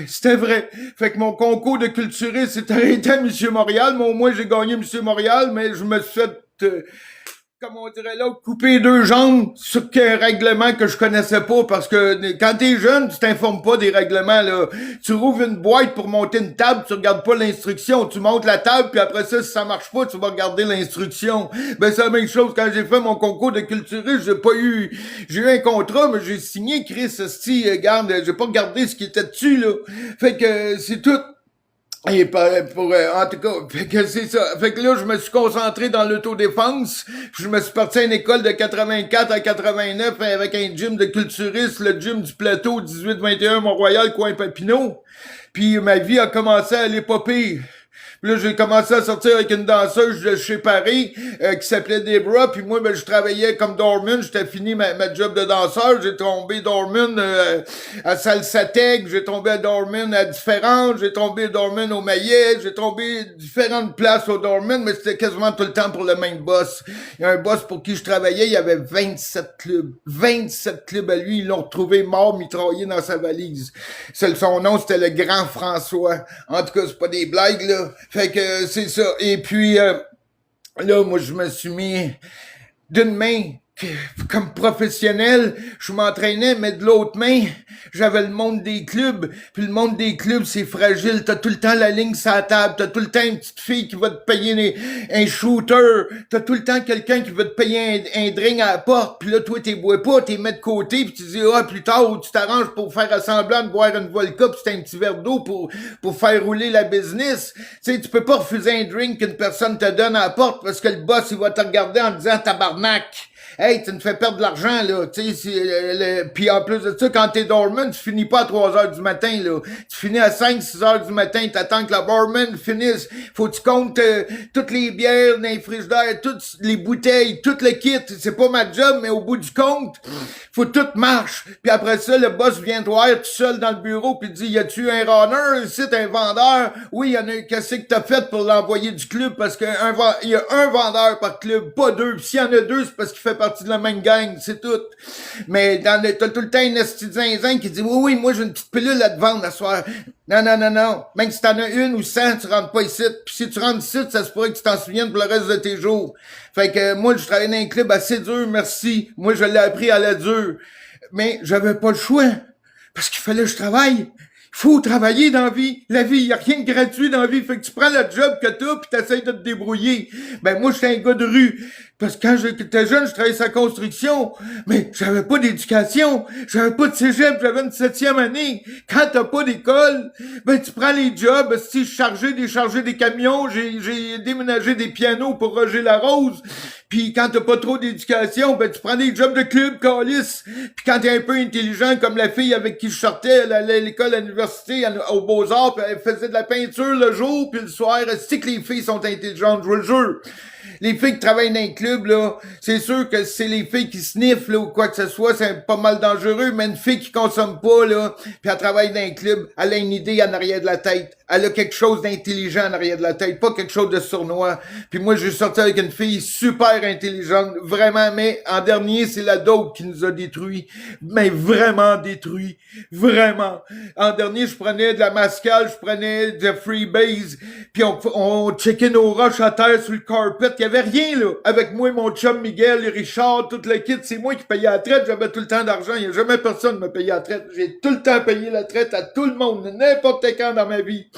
c'était vrai. Fait que mon concours de culturiste s'est arrêté à Monsieur Montréal, mais au moins j'ai gagné Monsieur Montréal, mais je me suis fait... comme on dirait là, couper 2 jambes sur un règlement que je connaissais pas, parce que quand t'es jeune, tu t'informes pas des règlements, là. Tu rouvres une boîte pour monter une table, tu regardes pas l'instruction, tu montes la table, puis après ça, si ça marche pas, tu vas regarder l'instruction. Ben, c'est la même chose quand j'ai fait mon concours de culturiste, j'ai eu un contrat, mais j'ai signé Chris, regarde, j'ai pas regardé ce qui était dessus, là. Fait que c'est tout. Et en tout cas, fait que c'est ça. Fait que là, je me suis concentré dans l'autodéfense. Je me suis parti à une école de 84 à 89 avec un gym de culturiste, le gym du plateau 18-21 Mont-Royal, coin Papineau. Puis ma vie a commencé à aller pas pire. Puis là, j'ai commencé à sortir avec une danseuse de chez Paris qui s'appelait Debra. Puis moi, je travaillais comme doorman. J'étais fini ma job de danseur. J'ai tombé doorman à Salsatec. J'ai tombé à doorman à différentes. J'ai tombé doorman au Maillet. J'ai tombé différentes places au doorman, mais c'était quasiment tout le temps pour le même boss. Il y a un boss pour qui je travaillais. Il y avait 27 clubs. 27 clubs à lui. Ils l'ont retrouvé mort, mitraillé dans sa valise. Son nom, c'était le Grand François. En tout cas, c'est pas des blagues, là. Fait que c'est ça. Et puis, là, moi, je me suis mis d'une main comme professionnel, je m'entraînais, mais de l'autre main, j'avais le monde des clubs. Puis le monde des clubs, c'est fragile. T'as tout le temps la ligne sur la table. T'as tout le temps une petite fille qui va te payer un shooter. T'as tout le temps quelqu'un qui va te payer un drink à la porte. Puis là, toi, t'es bois pas, t'es mis de côté. Puis tu dis, plus tard, ou tu t'arranges pour faire semblant de boire une vodka, puis c'est un petit verre d'eau pour faire rouler la business. Tu sais, tu peux pas refuser un drink qu'une personne te donne à la porte parce que le boss, il va te regarder en disant, tabarnak. Hey, tu me fais perdre de l'argent, là. Tu sais, puis en plus de ça, quand t'es doorman, tu finis pas à 3 heures du matin, là. Tu finis à 5, 6 heures du matin, t'attends que la barman finisse. Faut que tu comptes toutes les bières dans les frigidaires, toutes les bouteilles, tout le kit. C'est pas ma job, mais au bout du compte, faut que tout marche. Puis après ça, le boss vient te voir tout seul dans le bureau puis dit, y a-tu un runner ici, un vendeur? Oui, y en a. Qu'est-ce que t'as fait pour l'envoyer du club? Parce qu'il y a un vendeur par club, pas deux. Puis s'il y en a deux, c'est parce qu'il fait partie de la même gang, c'est tout. Mais t'as tout le temps un esti de zinzin qui dit, oui, moi j'ai une petite pilule à te vendre à soir. Non. Même si t'en as une ou 100, tu rentres pas ici. Puis si tu rentres ici, ça se pourrait que tu t'en souviennes pour le reste de tes jours. Fait que moi, je travaille dans un club assez dur, merci. Moi, je l'ai appris à la dure. Mais j'avais pas le choix. Parce qu'il fallait que je travaille. Il faut travailler dans la vie. La vie, il y a rien de gratuit dans la vie. Fait que tu prends le job que t'as pis t'essayes de te débrouiller. Ben, moi, j'étais un gars de rue. Parce que quand j'étais jeune, je travaillais sur la construction. Mais j'avais pas d'éducation. J'avais pas de cégep. J'avais une 7e année. Quand t'as pas d'école, ben, tu prends les jobs. Si je chargeais, décharger des camions, j'ai déménagé des pianos pour Roger Larose. Puis quand t'as pas trop d'éducation, ben, tu prends des jobs de club, calice. Puis quand t'es un peu intelligent, comme la fille avec qui je sortais, elle allait à l'école, à l'université, aux Beaux-Arts, puis elle faisait de la peinture le jour, puis le soir, c'est que les filles sont intelligentes, je vous le jure. Les filles qui travaillent dans un club, là, c'est sûr que c'est les filles qui sniffent, là, ou quoi que ce soit, c'est pas mal dangereux, mais une fille qui consomme pas, là, puis elle travaille dans un club, elle a une idée en arrière de la tête. Elle a quelque chose d'intelligent en arrière de la tête, pas quelque chose de sournois. Puis moi, j'ai sorti avec une fille super intelligente, vraiment, mais en dernier, c'est la dope qui nous a détruits. Mais vraiment détruits. Vraiment. En dernier, je prenais de la mascale, je prenais de freebase, puis on checkait nos roches à terre sur le carpet. Il y avait rien, là. Avec moi, mon chum Miguel, Richard, tout le kit, c'est moi qui payais la traite, j'avais tout le temps d'argent. Il n'y a jamais personne qui me payait la traite. J'ai tout le temps payé la traite à tout le monde, n'importe quand dans ma vie.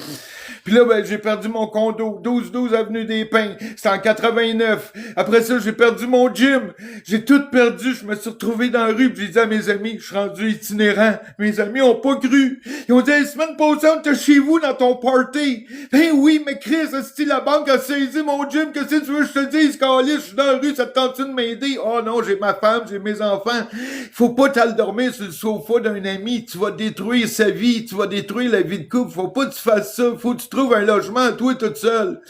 Puis là, ben, j'ai perdu mon condo, 12 Avenue des Pins. C'était en 89. Après ça, j'ai perdu mon gym. J'ai tout perdu. Je me suis retrouvé dans la rue. Puis j'ai dit à mes amis, je suis rendu itinérant. Mes amis ont pas cru. Ils ont dit, la semaine passée, on était chez vous dans ton party. Ben oui, mais Chris, si la banque a saisi mon gym, qu'est-ce que tu veux que je te dise, Carlis? Je suis dans la rue, ça te tente-tu de m'aider? Oh non, j'ai ma femme, j'ai mes enfants. Faut pas t'aller dormir sur le sofa d'un ami. Tu vas détruire sa vie. Tu vas détruire la vie de couple. Faut pas que tu fasses ça. Faut que tu trouves un logement, toi, toute seule.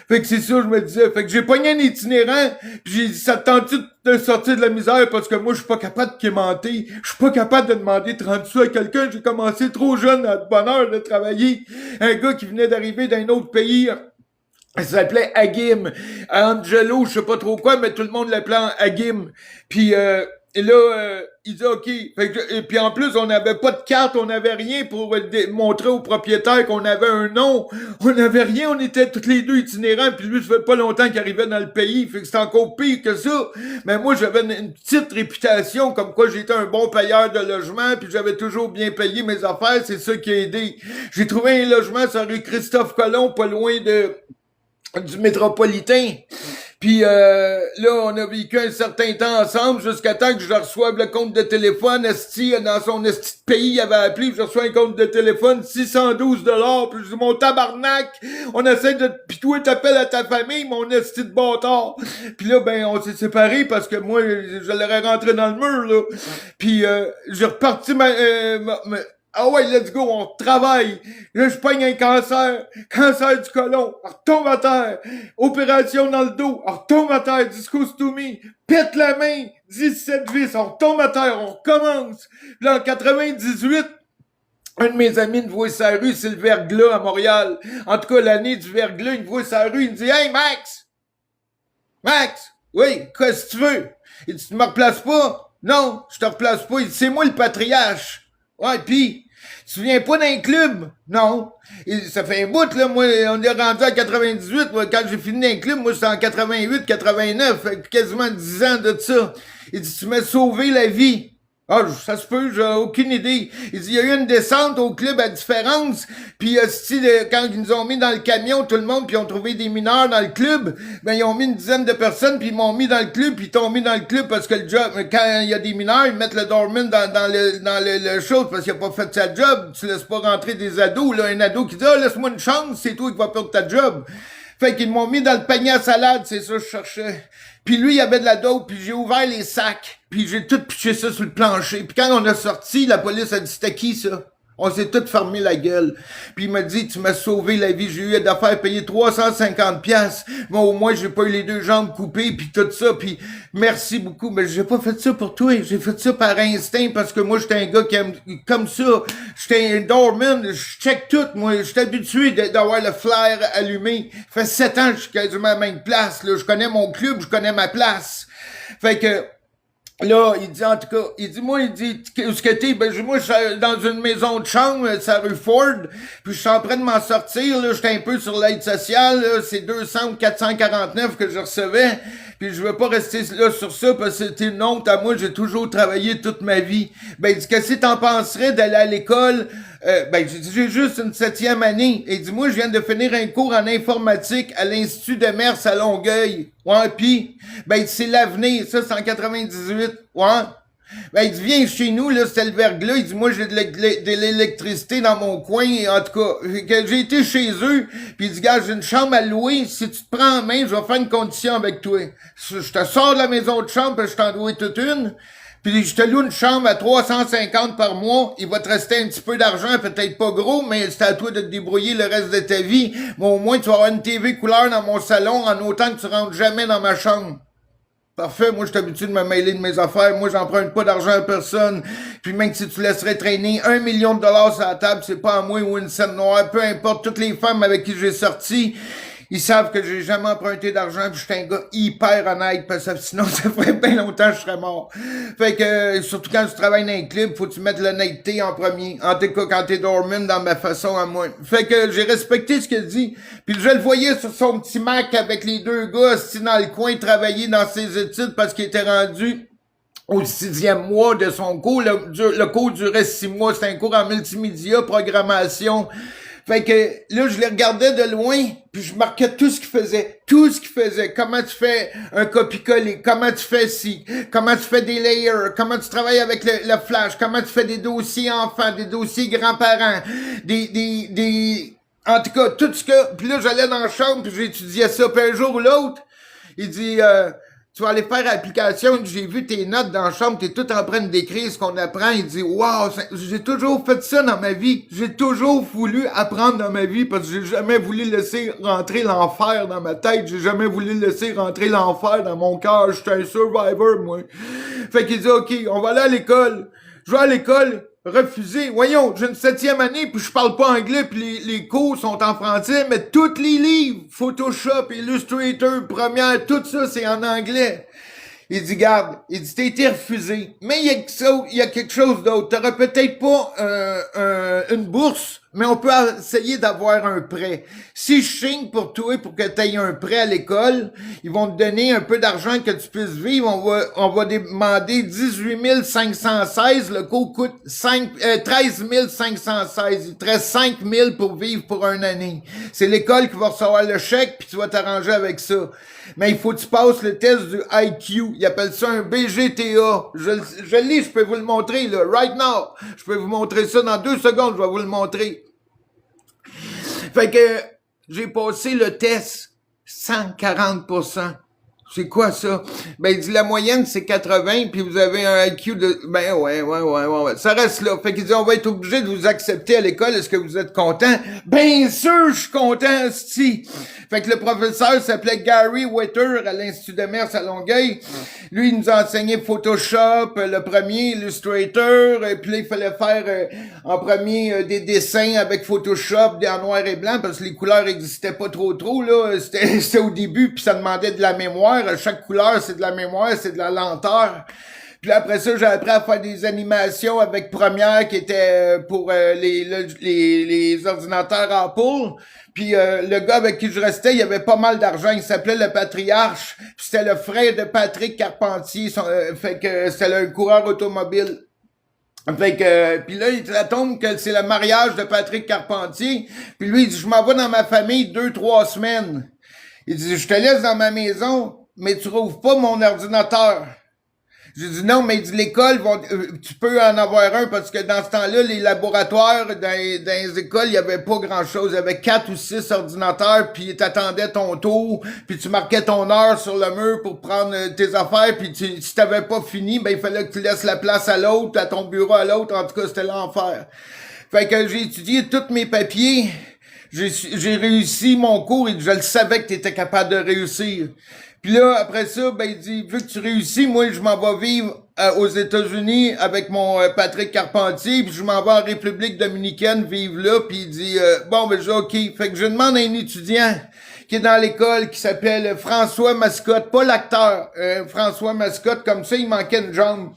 Fait que c'est ça, je me disais. Fait que j'ai pogné un itinérant, pis j'ai dit, ça te tente-tu de sortir de la misère parce que moi, je suis pas capable de quémenter. Je suis pas capable de demander 30 sous à quelqu'un. J'ai commencé trop jeune, à de bonne heure, de travailler. Un gars qui venait d'arriver d'un autre pays. Il s'appelait Agim. Angelo, je sais pas trop quoi, mais tout le monde l'appelait Agim. Puis, et là, il dit OK. Fait que, et puis en plus, on n'avait pas de carte, on n'avait rien pour montrer au propriétaire qu'on avait un nom. On n'avait rien, on était tous les deux itinérants, puis lui, ça fait pas longtemps qu'il arrivait dans le pays. Fait que c'était encore pire que ça. Mais moi, j'avais une petite réputation, comme quoi j'étais un bon payeur de logement, puis j'avais toujours bien payé mes affaires, c'est ça qui a aidé. J'ai trouvé un logement sur la rue Christophe-Colomb, pas loin du métropolitain. Puis là, on a vécu un certain temps ensemble jusqu'à temps que je reçoive le compte de téléphone. Esti, dans son esti de pays, il avait appelé, je reçois un compte de téléphone, 612 $. Puis je dis, mon tabarnak, on essaie de... Puis toi, t'appelles à ta famille, mon esti de bâtard. Puis là, ben, on s'est séparés parce que moi, je l'aurais rentré dans le mur, là. Puis j'ai reparti ah ouais, let's go, on travaille. Là, je pogne un cancer du côlon, retombe à terre, opération dans le dos, retombe à terre, discostomie, pète la main, 17 vis, on retombe à terre, on recommence. Là, en 98, un de mes amis me voit sur la rue, c'est le verglas à Montréal. En tout cas, l'année du verglas, il me voit sur la rue, il me dit « Hey, Max, oui, qu'est-ce que tu veux? » Il dit « Tu me replaces pas? » « Non, je te replace pas. » Il dit « C'est moi le patriarche. » Ouais, pis tu viens pas d'un club? Non. Ça fait un bout, là, moi, on est rendu à 98, moi, quand j'ai fini d'un club, moi, c'était en 88, 89, fait quasiment 10 ans de ça. Il dit, tu m'as sauvé la vie. Ah, ça se peut, j'ai aucune idée. Il dit, il y a eu une descente au club à différence, puis quand ils nous ont mis dans le camion, tout le monde, puis ils ont trouvé des mineurs dans le club, ben ils ont mis une dizaine de personnes, puis ils m'ont mis dans le club, puis ils t'ont mis dans le club parce que le job, quand il y a des mineurs, ils mettent le doorman dans le chose parce qu'il a pas fait sa job. Tu laisses pas rentrer des ados, là, un ado qui dit, ah, laisse-moi une chance, c'est toi qui vas perdre ta job. Fait qu'ils m'ont mis dans le panier à salade, c'est ça que je cherchais. Puis lui, il y avait de la dope, puis j'ai ouvert les sacs, puis j'ai tout pitché ça sur le plancher. Puis quand on a sorti, la police a dit, c'était qui ça? On s'est tout fermé la gueule. Puis il m'a dit, tu m'as sauvé la vie, j'ai eu d'affaires payer 350 piastres. Moi, au moins, j'ai pas eu les 2 jambes coupées, puis tout ça, puis merci beaucoup. Mais j'ai pas fait ça pour toi, j'ai fait ça par instinct, parce que moi, j'étais un gars qui aime, comme ça. J'étais un doorman, je check tout, moi. J'étais habitué d'avoir le flair allumé. Ça fait 7 ans que je suis quasiment à la même place, là. Je connais mon club, je connais ma place. Fait que, là, il dit, en tout cas, il dit, où est-ce que t'es? Ben, moi, je suis dans une maison de chambre, c'est à rue Ford, puis je suis en train de m'en sortir, là, j'étais un peu sur l'aide sociale, là, c'est 200 ou 449 que je recevais, puis je veux pas rester là sur ça, parce que c'était une honte à moi, j'ai toujours travaillé toute ma vie. Ben, il dit, qu'est-ce que t'en penserais d'aller à l'école? Ben, j'ai juste une 7e année. Il dit, moi, je viens de finir un cours en informatique à l'Institut de Mers à Longueuil. Ouais, pis, ben, c'est l'avenir. Ça, c'est en 98. Ouais. Ben, il dit, viens chez nous, là, c'était le verglas. Il dit, moi, j'ai de l'électricité dans mon coin. En tout cas, j'ai été chez eux. Puis il dit, gars, j'ai une chambre à louer. Si tu te prends en main, je vais faire une condition avec toi. Je te sors de la maison de chambre, puis je t'en dois toute une. Puis je te loue une chambre à 350 par mois, il va te rester un petit peu d'argent, peut-être pas gros, mais c'est à toi de te débrouiller le reste de ta vie. Mais au moins, tu vas avoir une TV couleur dans mon salon en autant que tu rentres jamais dans ma chambre. Parfait, moi je suis habitué de me mêler de mes affaires, moi j'emprunte pas d'argent à personne, puis même si tu laisserais traîner 1 million de dollars sur la table, c'est pas à moi ou une scène noire, peu importe, toutes les femmes avec qui j'ai sorti, ils savent que j'ai jamais emprunté d'argent, puis je suis un gars hyper honnête, parce que sinon ça ferait bien longtemps que je serais mort. Fait que, surtout quand tu travailles dans un club, faut que tu mettes l'honnêteté en premier. En tout cas, quand t'es dormant dans ma façon à moi. Fait que j'ai respecté ce qu'il dit, puis je le voyais sur son petit Mac avec les 2 gars assis dans le coin, travailler dans ses études parce qu'il était rendu au 6e mois de son cours. Le cours durait 6 mois, c'était un cours en multimédia, programmation. Fait que là, je les regardais de loin, puis je marquais tout ce qu'ils faisaient. Tout ce qu'ils faisaient. Comment tu fais un copie-coller, comment tu fais ci, comment tu fais des layers, comment tu travailles avec le flash, comment tu fais des dossiers enfants, des dossiers grands-parents, en tout cas, tout ce que... Puis là, j'allais dans la chambre, puis j'étudiais ça, puis un jour ou l'autre, il dit... tu vas aller faire l'application, j'ai vu tes notes dans la chambre, t'es tout en train de décrire ce qu'on apprend. Il dit, wow, j'ai toujours fait ça dans ma vie. J'ai toujours voulu apprendre dans ma vie parce que j'ai jamais voulu laisser rentrer l'enfer dans ma tête. J'ai jamais voulu laisser rentrer l'enfer dans mon cœur. J'étais un survivor, moi. Fait qu'il dit, OK, on va aller à l'école. Je vais à l'école. Refusé. Voyons, j'ai une 7e année, puis je parle pas anglais, puis les cours sont en français, mais tous les livres, Photoshop, Illustrator, Premiere, tout ça, c'est en anglais. Il dit, garde, il dit, t'as été refusé. Mais il y a quelque chose d'autre. T'auras peut-être pas une bourse, mais on peut essayer d'avoir un prêt. Si je signe pour toi pour que tu aies un prêt à l'école, ils vont te donner un peu d'argent que tu puisses vivre. On va demander 18 516. Le coût coûte 13 516. Il te reste 5 000 pour vivre pour une année. C'est l'école qui va recevoir le chèque, puis tu vas t'arranger avec ça. Mais il faut que tu passes le test du IQ. Ils appellent ça un BGTA. Je lis, je peux vous le montrer, là. Right now. Je peux vous montrer ça dans 2 secondes, je vais vous le montrer. Fait que j'ai passé le test 140%. C'est quoi ça? Ben, il dit la moyenne, c'est 80, puis vous avez un IQ de... Ben, ouais. Ça reste là. Fait qu'il dit, on va être obligé de vous accepter à l'école. Est-ce que vous êtes content? Bien sûr, je suis content, c'ti. Fait que le professeur s'appelait Gary Witter à l'Institut de Mers à Longueuil. Lui, il nous a enseigné Photoshop, le premier, Illustrator, et puis là, il fallait faire en premier des dessins avec Photoshop, en noir et blanc, parce que les couleurs existaient pas trop, là. C'était au début, puis ça demandait de la mémoire. Chaque couleur, c'est de la mémoire, c'est de la lenteur. Puis après ça, j'ai appris à faire des animations avec Premiere qui était pour les ordinateurs Apple. Puis le gars avec qui je restais, il avait pas mal d'argent. Il s'appelait le Patriarche. Puis c'était le frère de Patrick Carpentier. Fait que c'était un coureur automobile. Fait que, puis là, ça tombe que c'est le mariage de Patrick Carpentier. Puis lui, il dit, je m'en vais dans ma famille 2-3 semaines. Il dit, je te laisse dans ma maison, mais tu rouvres pas mon ordinateur. J'ai dit non, mais il dit l'école, tu peux en avoir un parce que dans ce temps-là, les laboratoires dans les écoles, il y avait pas grand-chose. Il y avait 4 ou 6 ordinateurs, puis t'attendais ton tour, puis tu marquais ton heure sur le mur pour prendre tes affaires, puis si t'avais pas fini, ben il fallait que tu laisses la place à l'autre, à ton bureau à l'autre. En tout cas, c'était l'enfer. Fait que j'ai étudié tous mes papiers. J'ai réussi mon cours et je le savais que tu étais capable de réussir. Puis là, après ça, ben il dit, vu que tu réussis, moi, je m'en vais vivre aux États-Unis avec mon Patrick Carpentier, puis je m'en vais en République dominicaine vivre là, puis il dit, bon, ben j'ai OK. Fait que je demande à un étudiant qui est dans l'école, qui s'appelle François Mascotte, pas l'acteur, François Mascotte, comme ça, il manquait une jambe.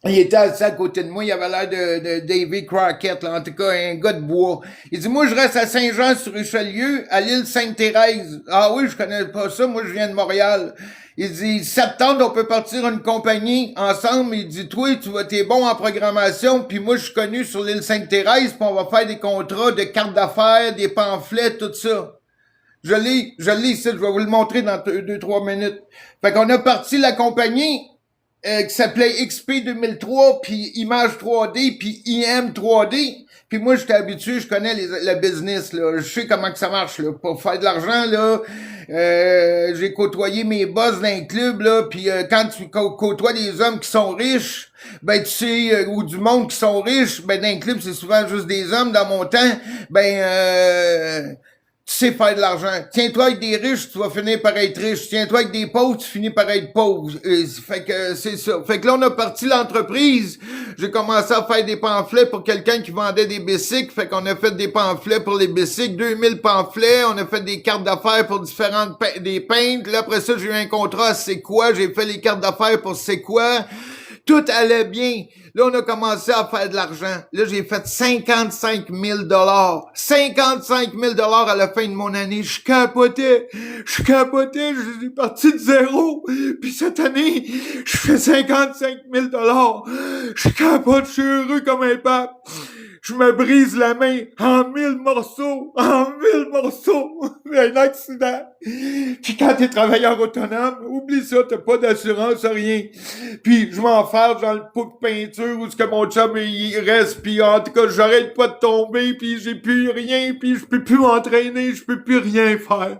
Il était assis à côté de moi, il avait l'air de Davy Crockett, là, en tout cas, un gars de bois. Il dit, moi, je reste à Saint-Jean-sur-Richelieu, à l'île Sainte-Thérèse. Ah oui, je connais pas ça, moi, je viens de Montréal. Il dit, septembre, on peut partir une compagnie ensemble. Il dit, toi, t'es bon en programmation, puis moi, je suis connu sur l'île Sainte-Thérèse, puis on va faire des contrats de cartes d'affaires, des pamphlets, tout ça. Je l'ai ici, je vais vous le montrer dans 2-3 minutes. Fait qu'on a parti la compagnie, qui s'appelait XP 2003, puis Image 3D, puis IM 3D. Puis moi, j'étais habitué, je connais le business, là. Je sais comment que ça marche, là. Pour faire de l'argent, là, j'ai côtoyé mes boss d'un club, là, puis quand tu côtoies des hommes qui sont riches, ben tu sais, ou du monde qui sont riches, ben dans un club, c'est souvent juste des hommes. Dans mon temps, ben tu sais faire de l'argent. Tiens-toi avec des riches, tu vas finir par être riche. Tiens-toi avec des pauvres, tu finis par être pauvre. Fait que c'est ça. Fait que là, on a parti l'entreprise. J'ai commencé à faire des pamphlets pour quelqu'un qui vendait des bicycles. Fait qu'on a fait des pamphlets pour les bicycles, 2000 pamphlets. On a fait des cartes d'affaires pour différentes des peintres. Là, après ça, j'ai eu un contrat à C'est quoi. J'ai fait les cartes d'affaires pour C'est quoi. Tout allait bien. Là, on a commencé à faire de l'argent. Là, j'ai fait 55 000 55 000 à la fin de mon année. Je capotais. Je suis parti de zéro. Puis cette année, je fais 55 000 Je capote. Je suis heureux comme un pape. Je me brise la main en 1000 morceaux. Un accident. Puis quand t'es travailleur autonome, oublie ça, t'as pas d'assurance, rien. Puis je m'enferme dans le pot de peinture où ce que mon chum il reste, puis en tout cas j'arrête pas de tomber, puis j'ai plus rien, puis je peux plus m'entraîner, je peux plus rien faire.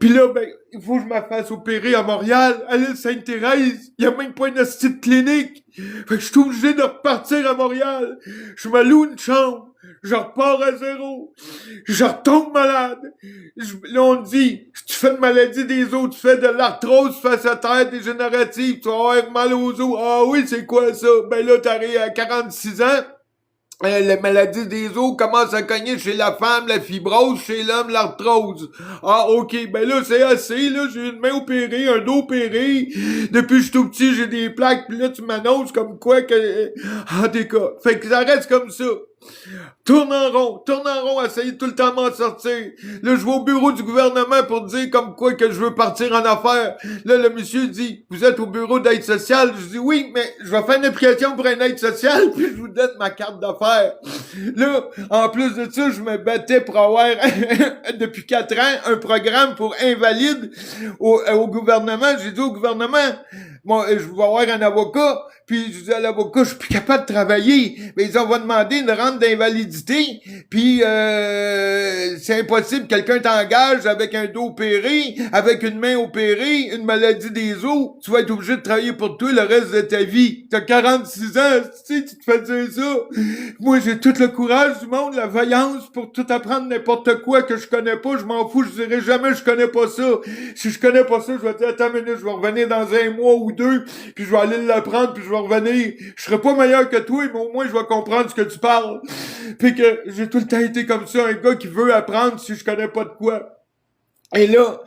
Puis là, ben, il faut que je me fasse opérer à Montréal, à l'île Sainte-Thérèse. Il y a même pas une petite clinique. Fait que je suis obligé de repartir à Montréal. Je me loue une chambre. Je repars à zéro. Je retombe malade. Là, on me dit, tu fais une maladie des os, tu fais de l'arthrose fasciaire dégénérative, tu vas avoir mal aux os. Ah oui, c'est quoi ça? Ben là, t'arrives à 46 ans. La maladie des os commence à cogner chez la femme, la fibrose, chez l'homme, l'arthrose. Ah, ok, ben là, c'est assez, là, j'ai une main opérée, un dos opéré. Depuis que je suis tout petit, j'ai des plaques, pis là, tu m'annonces comme quoi que... En tout cas, fait que ça reste comme ça. Tourne en rond, essayer tout le temps de m'en sortir. Là, je vais au bureau du gouvernement pour dire comme quoi que je veux partir en affaires. Là, le monsieur dit, vous êtes au bureau d'aide sociale? Je dis, oui, mais je vais faire une application pour une aide sociale, puis je vous donne ma carte d'affaires. Là, en plus de ça, je me battais pour avoir, depuis 4 ans, un programme pour invalides au gouvernement. J'ai dit au gouvernement, bon, je vais avoir un avocat, puis je dis à l'avocat, je suis plus capable de travailler. Mais ils ont demandé une rente d'invalidité, puis c'est impossible. Quelqu'un t'engage avec un dos opéré, avec une main opérée, une maladie des os. Tu vas être obligé de travailler pour toi le reste de ta vie. T'as 46 ans, tu te fais dire ça. Moi, j'ai tout le courage du monde, la vaillance pour tout apprendre n'importe quoi que je connais pas. Je m'en fous, je dirai jamais je connais pas ça. Si je connais pas ça, je vais dire, attends une minute, je vais revenir dans 1 mois ou 2, puis je vais aller l'apprendre, puis je vais revenir. Je serai pas meilleur que toi, mais au moins, je vais comprendre ce que tu parles. Puis que j'ai tout le temps été comme ça, un gars qui veut apprendre si je connais pas de quoi. Et là,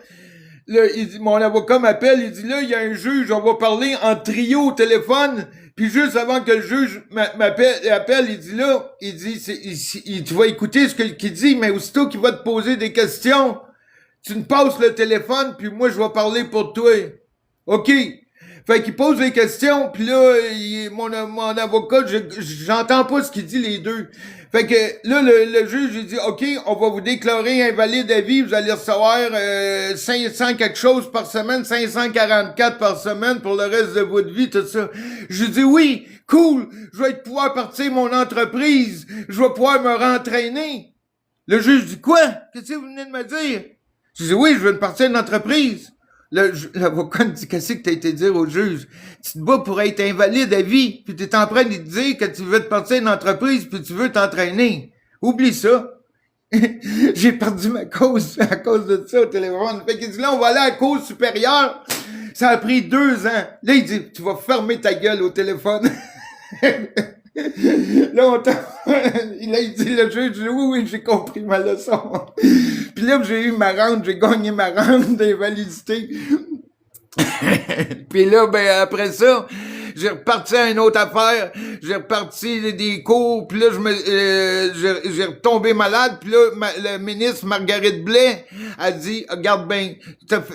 il dit, mon avocat m'appelle, il dit, là, il y a un juge, on va parler en trio au téléphone. Puis juste avant que le juge m'appelle, il dit là, il dit, tu vas écouter ce qu'il dit, mais aussitôt qu'il va te poser des questions, tu me passes le téléphone, puis moi, je vais parler pour toi. OK. Fait qu'il pose des questions, puis là, mon avocat, j'entends pas ce qu'il dit les deux. Fait que là, le juge, il dit, OK, on va vous déclarer invalide à vie, vous allez recevoir 500 quelque chose par semaine, 544 par semaine pour le reste de votre vie, tout ça. Je dis, oui, cool, je vais pouvoir partir mon entreprise, je vais pouvoir me rentraîner. Le juge dit, quoi? Qu'est-ce que vous venez de me dire? Je dis, oui, je veux partir d'une entreprise. L'avocat me dit, qu'est-ce que t'as été dire au juge? Tu te bats pour être invalide à vie, puis t'es en train de te dire que tu veux te partir d'une entreprise, puis tu veux t'entraîner. Oublie ça. J'ai perdu ma cause à cause de ça au téléphone. Fait qu'il dit, là, on va aller à la cause supérieure. Ça a pris 2 ans. Là, il dit, tu vas fermer ta gueule au téléphone. Là, il dit, le juge, je dis, oui, j'ai compris ma leçon. Puis là, j'ai eu ma rente, j'ai gagné ma rente d'invalidité. Puis là, ben, après ça, j'ai reparti à une autre affaire, j'ai reparti des cours, puis là, j'ai retombé malade, puis là, le ministre Marguerite Blais a dit, regarde bien,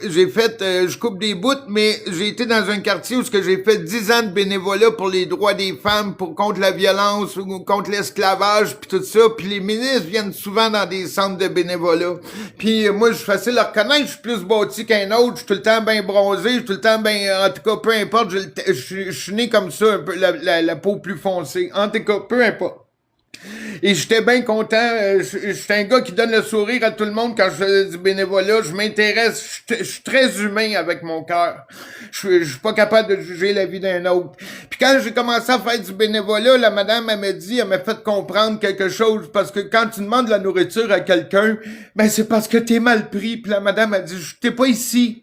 j'ai fait, je coupe des bouts, mais j'ai été dans un quartier où j'ai fait 10 ans de bénévolat pour les droits des femmes, contre la violence, ou contre l'esclavage, puis tout ça, puis les ministres viennent souvent dans des centres de bénévolat. Puis moi, je suis facile à reconnaître, je suis plus bâti qu'un autre, je suis tout le temps bien bronzé, je suis tout le temps bien, en tout cas, peu importe, je suis né comme ça, un peu, la peau plus foncée. En tout cas, peu importe. Et j'étais bien content. J'étais un gars qui donne le sourire à tout le monde quand je fais du bénévolat. Je m'intéresse. Je suis très humain avec mon cœur. Je suis pas capable de juger la vie d'un autre. Puis quand j'ai commencé à faire du bénévolat, la madame, elle m'a fait comprendre quelque chose. Parce que quand tu demandes de la nourriture à quelqu'un, ben c'est parce que t'es mal pris. Puis la madame a dit, t'es pas ici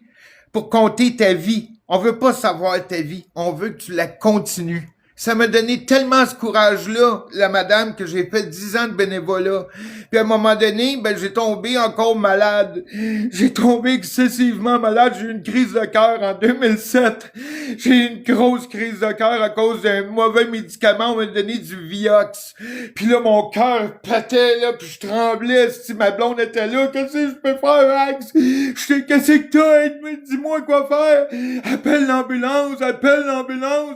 pour compter ta vie. On veut pas savoir ta vie. On veut que tu la continues. Ça m'a donné tellement ce courage-là, la madame, que j'ai fait 10 ans de bénévolat. Puis à un moment donné, ben j'ai tombé encore malade. J'ai tombé excessivement malade. J'ai eu une crise de cœur en 2007. J'ai eu une grosse crise de cœur à cause d'un mauvais médicament. On m'a donné du Vioxx. Puis là, mon cœur pétait, là, puis je tremblais. Si ma blonde était là, qu'est-ce que je peux faire, Max? Qu'est-ce que t'as? Dis-moi quoi faire. Appelle l'ambulance,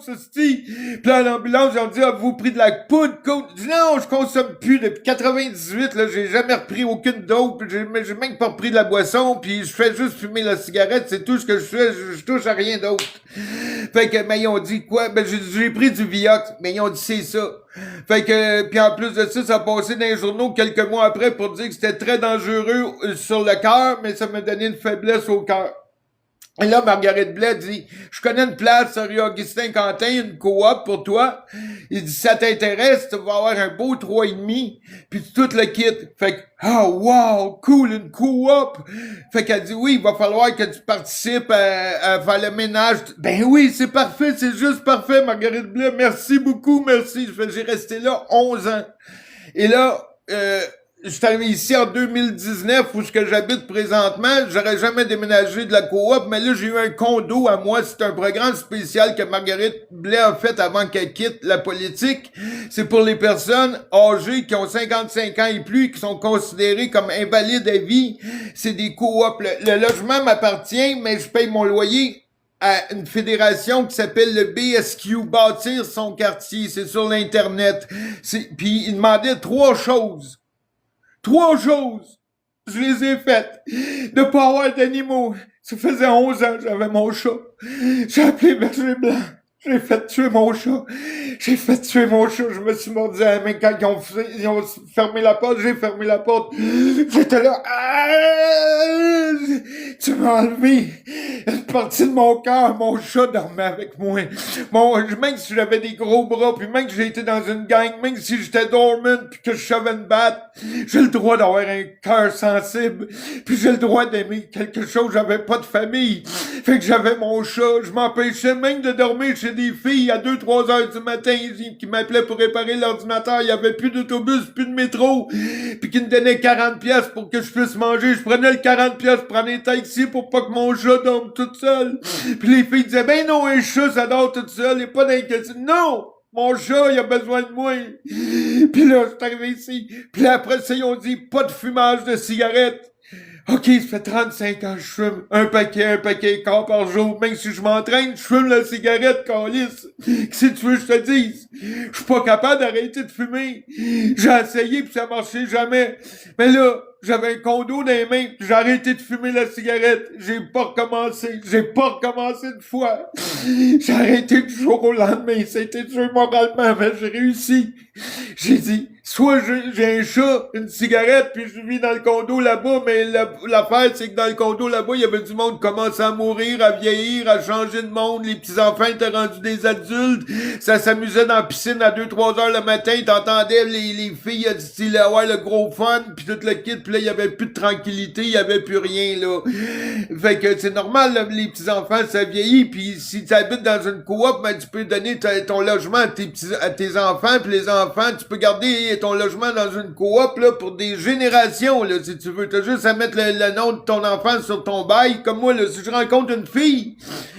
esti. Puis là, à l'ambulance, ils ont dit, avez-vous pris de la poudre? Je dis, non, je consomme plus. Depuis 98, là, j'ai jamais repris aucune dope. J'ai même pas repris de la boisson. Puis je fais juste fumer la cigarette. C'est tout ce que je fais. Je touche à rien d'autre. Fait que, mais ils ont dit quoi? Ben, j'ai pris du Vioxx. Mais ils ont dit, c'est ça. Fait que, puis en plus de ça, ça a passé dans les journaux quelques mois après pour dire que c'était très dangereux sur le cœur, mais ça m'a donné une faiblesse au cœur. Et là, Marguerite Blais dit, je connais une place rue Augustin-Quentin, une coop pour toi. Il dit, si ça t'intéresse, tu vas avoir un beau 3,5, puis tout le kit. Fait que, wow, cool, une coop. Fait qu'elle dit, oui, il va falloir que tu participes à faire le ménage. Ben oui, c'est parfait, c'est juste parfait, Marguerite Blais. Merci beaucoup, merci. J'ai resté là 11 ans. Et là, je suis arrivé ici en 2019 où ce que j'habite présentement. J'aurais jamais déménagé de la coop, mais là, j'ai eu un condo à moi. C'est un programme spécial que Marguerite Blais a fait avant qu'elle quitte la politique. C'est pour les personnes âgées qui ont 55 ans et plus, qui sont considérées comme invalides à vie. C'est des coops. Le logement m'appartient, mais je paye mon loyer à une fédération qui s'appelle le BSQ, bâtir son quartier. C'est sur l'Internet. Puis il demandait 3 choses. 3 choses. Je les ai faites. De pas avoir d'animaux. Ça faisait 11 ans que j'avais mon chat. J'ai appelé Berger Blanc. J'ai fait tuer mon chat. Je me suis mordu à la main quand ils ont fermé la porte. J'ai fermé la porte. J'étais là. Tu m'as enlevé une partie de mon cœur. Mon chat dormait avec moi. Même si j'avais des gros bras, puis même que j'ai été dans une gang, même si j'étais dormant, puis que je savais me battre, j'ai le droit d'avoir un cœur sensible. Puis j'ai le droit d'aimer quelque chose. J'avais pas de famille. Fait que j'avais mon chat. Je m'empêchais même de dormir chez des filles à 2-3 heures du matin qui m'appelaient pour réparer l'ordinateur. Il y avait plus d'autobus, plus de métro. Puis qui me donnaient 40$ pour que je puisse manger. Je prenais le 40$, je prenais un taxi pour pas que mon chat dorme tout seul. Puis les filles disaient, ben non, un chat, ça dort tout seul. Il est pas d'inquiétude. Non! Mon chat, il a besoin de moi. Puis là, je suis arrivé ici. Puis là, après ça, ils ont dit, pas de fumage de cigarettes. OK, ça fait 35 ans que je fume un paquet et quart par jour. Même si je m'entraîne, je fume la cigarette, câlisse. Qu'est-ce que tu veux que je te dise? Je suis pas capable d'arrêter de fumer. J'ai essayé pis ça marchait jamais. Mais là, j'avais un condo dans les mains pis j'ai arrêté de fumer la cigarette. J'ai pas recommencé une fois. J'ai arrêté du jour au lendemain. C'était dur moralement, mais j'ai réussi. J'ai dit, soit j'ai un chat, une cigarette, puis je vis dans le condo là-bas, mais l'affaire, c'est que dans le condo là-bas, il y avait du monde qui commençait à mourir, à vieillir, à changer de monde, les petits-enfants étaient rendus des adultes, ça s'amusait dans la piscine à 2-3 heures le matin, t'entendais les filles du style avoir le gros fun, puis tout le kit, puis là, il y avait plus de tranquillité, il y avait plus rien, là. Fait que c'est normal, là, les petits-enfants, ça vieillit, puis si tu habites dans une coop, ben, tu peux donner ton logement à tes enfants, puis les enfants, tu peux garder ton logement dans une coop là pour des générations là si tu veux. T'as juste à mettre le nom de ton enfant sur ton bail. Comme moi là, si je rencontre une fille,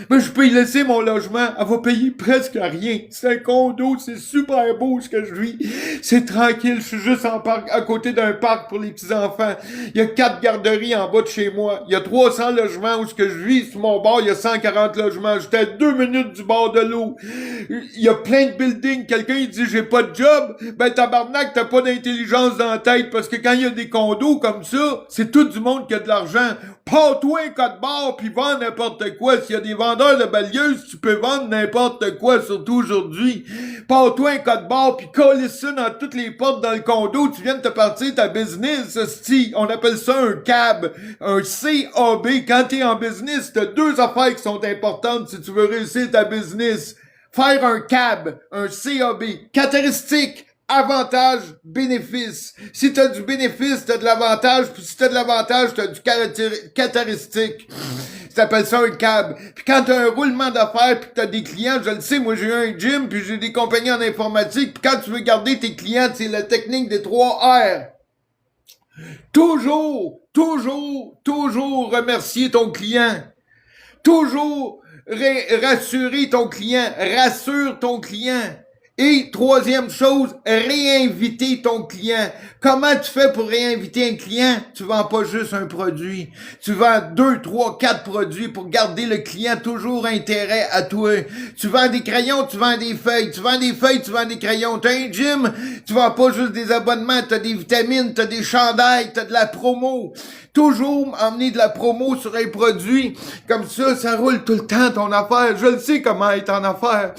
ben je peux y laisser mon logement. Elle va payer presque rien. C'est un condo, c'est super beau ce que je vis. C'est tranquille. Je suis juste en parc, à côté d'un parc pour les petits enfants. Il y a 4 garderies en bas de chez moi. Il y a 300 logements où ce que je vis. Sur mon bord, il y a 140 logements. J'étais à 2 minutes du bord de l'eau. Il y a plein de buildings. Quelqu'un il dit j'ai pas de job. Ben tabarnak, t'as pas d'intelligence dans la tête parce que quand il y a des condos comme ça, c'est tout du monde qui a de l'argent. Pars-toi un code barre pis vends n'importe quoi. S'il y a des vendeurs de balayeuse, tu peux vendre n'importe quoi, surtout aujourd'hui. Pars-toi un code barre pis colle ça dans toutes les portes dans le condo. Tu viens de te partir ta business, hostie. On appelle ça un CAB, un CAB. Quand t'es en business, t'as 2 affaires qui sont importantes si tu veux réussir ta business. Faire un CAB, un CAB. Caractéristique, avantage, bénéfice. Si t'as du bénéfice, t'as de l'avantage, puis si t'as de l'avantage, t'as du caractéristique. T'appelles ça un CAB. Puis quand t'as un roulement d'affaires, puis que t'as des clients, je le sais, moi j'ai un gym, puis j'ai des compagnies en informatique, puis quand tu veux garder tes clients, c'est la technique des 3 R. Toujours remercier ton client. Toujours rassurer ton client. Rassure ton client. Et 3e chose, réinviter ton client. Comment tu fais pour réinviter un client? Tu vends pas juste un produit. Tu vends 2, 3, 4 produits pour garder le client toujours intérêt à toi. Tu vends des crayons, tu vends des feuilles. Tu vends des feuilles, tu vends des crayons. T'as un gym, tu vends pas juste des abonnements, t'as des vitamines, t'as des chandails, t'as de la promo. Toujours emmener de la promo sur un produit. Comme ça roule tout le temps ton affaire. Je le sais comment être en affaire.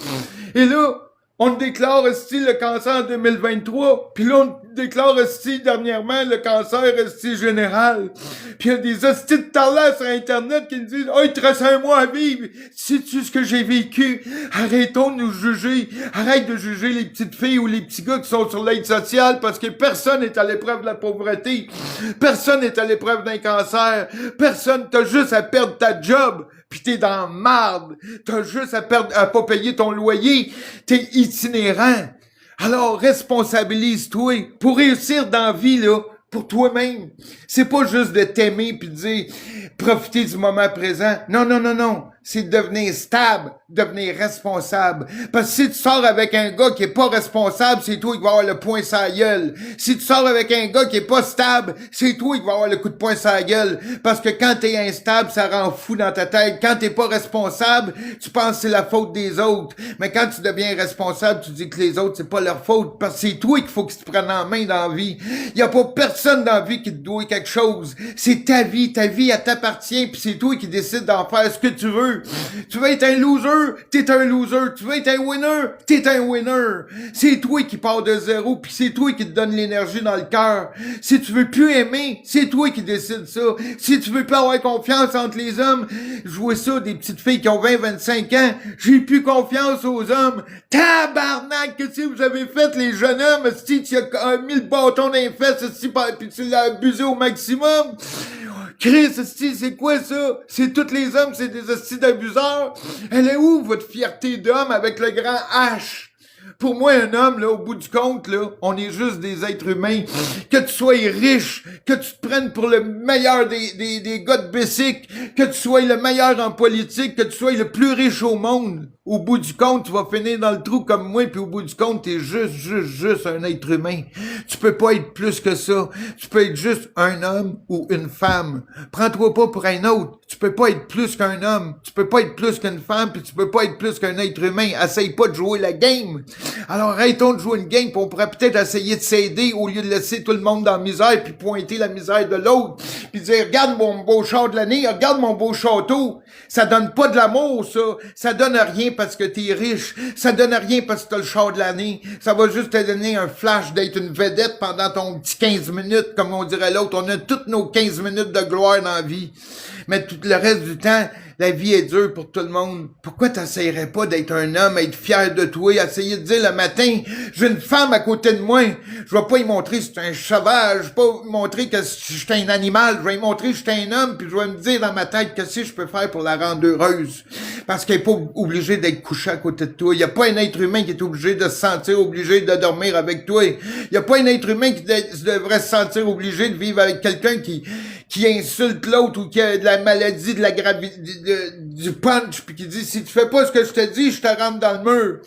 Et là, on déclare le cancer en 2023, puis là, on déclare dernièrement le cancer général. Puis il y a des hosties de tarlas sur Internet qui nous disent « Oh, il te reste 1 mois à vivre! Sais-tu ce que j'ai vécu? Arrêtons de nous juger. Arrête de juger les petites filles ou les petits gars qui sont sur l'aide sociale parce que personne n'est à l'épreuve de la pauvreté. Personne n'est à l'épreuve d'un cancer. Personne, t'as juste à perdre ta job. Pis t'es dans marde. T'as juste à pas payer ton loyer. T'es itinérant. Alors, responsabilise-toi. Pour réussir dans la vie, là, pour toi-même. C'est pas juste de t'aimer pis de dire, profiter du moment présent. Non. C'est devenir stable, devenir responsable. Parce que si tu sors avec un gars qui est pas responsable, c'est toi qui vas avoir le poing sur la gueule. Si tu sors avec un gars qui est pas stable, c'est toi qui vas avoir le coup de poing sur la gueule. Parce que quand t'es instable, ça rend fou dans ta tête. Quand t'es pas responsable, tu penses que c'est la faute des autres. Mais quand tu deviens responsable, tu dis que les autres, c'est pas leur faute. Parce que c'est toi qu'il faut que tu te prennes en main dans la vie. Y a pas personne dans la vie qui te doit quelque chose. C'est ta vie elle t'appartient, puis c'est toi qui décides d'en faire ce que tu veux. Tu veux être un loser, t'es un loser. Tu veux être un winner, t'es un winner. C'est toi qui pars de zéro, puis c'est toi qui te donne l'énergie dans le cœur. Si tu veux plus aimer, c'est toi qui décides ça. Si tu veux plus avoir confiance entre les hommes, je vois ça, des petites filles qui ont 20-25 ans, j'ai plus confiance aux hommes. Tabarnak, qu'est-ce que vous avez fait, les jeunes hommes? Si tu as mis le bâton dans les fesses, puis tu l'as abusé au maximum. Chris, c'est quoi ça? C'est tous les hommes, c'est des hosties d'abuseurs. Elle est où, votre fierté d'homme avec le grand H? Pour moi, un homme, là, au bout du compte, là, on est juste des êtres humains. Que tu sois riche, que tu te prennes pour le meilleur des gars de Bessic, que tu sois le meilleur en politique, que tu sois le plus riche au monde. Au bout du compte, tu vas finir dans le trou comme moi, puis au bout du compte, t'es juste un être humain. Tu peux pas être plus que ça. Tu peux être juste un homme ou une femme. Prends-toi pas pour un autre. Tu peux pas être plus qu'un homme. Tu peux pas être plus qu'une femme, puis tu peux pas être plus qu'un être humain. Essaye pas de jouer la game. Alors arrêtons de jouer une game, puis on pourrait peut-être essayer de s'aider au lieu de laisser tout le monde dans la misère, puis pointer la misère de l'autre, puis dire, regarde mon beau char de l'année, regarde mon beau château. Ça donne pas de l'amour, ça. Ça donne rien parce que t'es riche. Ça donne rien parce que t'as le char de l'année. Ça va juste te donner un flash d'être une vedette pendant ton petit 15 minutes, comme on dirait l'autre. On a toutes nos 15 minutes de gloire dans la vie. Mais tout le reste du temps, la vie est dure pour tout le monde. Pourquoi t'essayerais pas d'être un homme, être fier de toi, essayer de dire le matin, j'ai une femme à côté de moi, je vais pas y montrer que c'est un cheval, je vais pas y montrer que je suis un animal, je vais y montrer que je suis un homme, puis je vais me dire dans ma tête qu'est-ce que je peux faire pour la rendre heureuse. Parce qu'elle est pas obligée d'être couchée à côté de toi. Il y a pas un être humain qui est obligé de se sentir obligé de dormir avec toi. Il y a pas un être humain qui devrait se sentir obligé de vivre avec quelqu'un qui insulte l'autre ou qui a de la maladie, de la gravité, du punch, puis qui dit, si tu fais pas ce que je te dis, je te rentre dans le mur.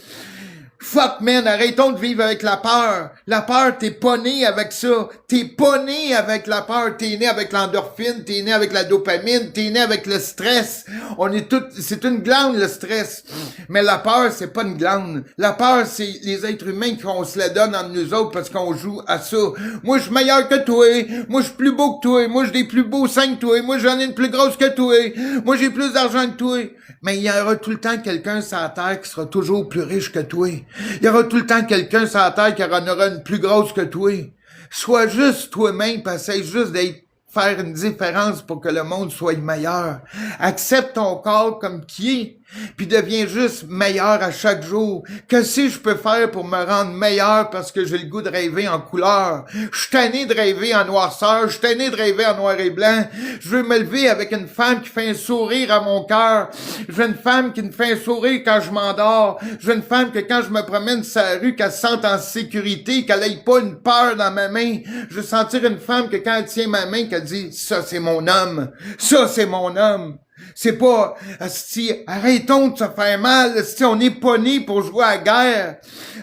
Fuck, man, arrêtons de vivre avec la peur. La peur, t'es pas né avec ça. T'es pas né avec la peur. T'es né avec l'endorphine, t'es né avec la dopamine, t'es né avec le stress. On est tous, c'est une glande, le stress. Mais la peur, c'est pas une glande. La peur, c'est les êtres humains qu'on se la donne entre nous autres parce qu'on joue à ça. Moi, je suis meilleur que toi. Moi, je suis plus beau que toi. Moi, j'ai des plus beaux seins que toi. Moi, j'en ai une plus grosse que toi. Moi, j'ai plus d'argent que toi. Mais il y aura tout le temps quelqu'un sur la terre qui sera toujours plus riche que toi. Il y aura tout le temps quelqu'un sur la terre qui en aura une plus grosse que toi. Sois juste toi-même, pis essaye juste faire une différence pour que le monde soit meilleur. Accepte ton corps comme qui est, puis deviens juste meilleur à chaque jour. Que si je peux faire pour me rendre meilleur parce que j'ai le goût de rêver en couleur? Je suis tanné de rêver en noirceur, je suis tanné de rêver en noir et blanc. Je veux me lever avec une femme qui fait un sourire à mon cœur. Je veux une femme qui me fait un sourire quand je m'endors. Je veux une femme que quand je me promène sur la rue, qu'elle se sente en sécurité, qu'elle ait pas une peur dans ma main. Je veux sentir une femme que quand elle tient ma main, qu'elle dit, ça c'est mon homme. Ça c'est mon homme. C'est pas, asti, arrêtons de se faire mal, asti, on n'est pas né pour jouer à la guerre.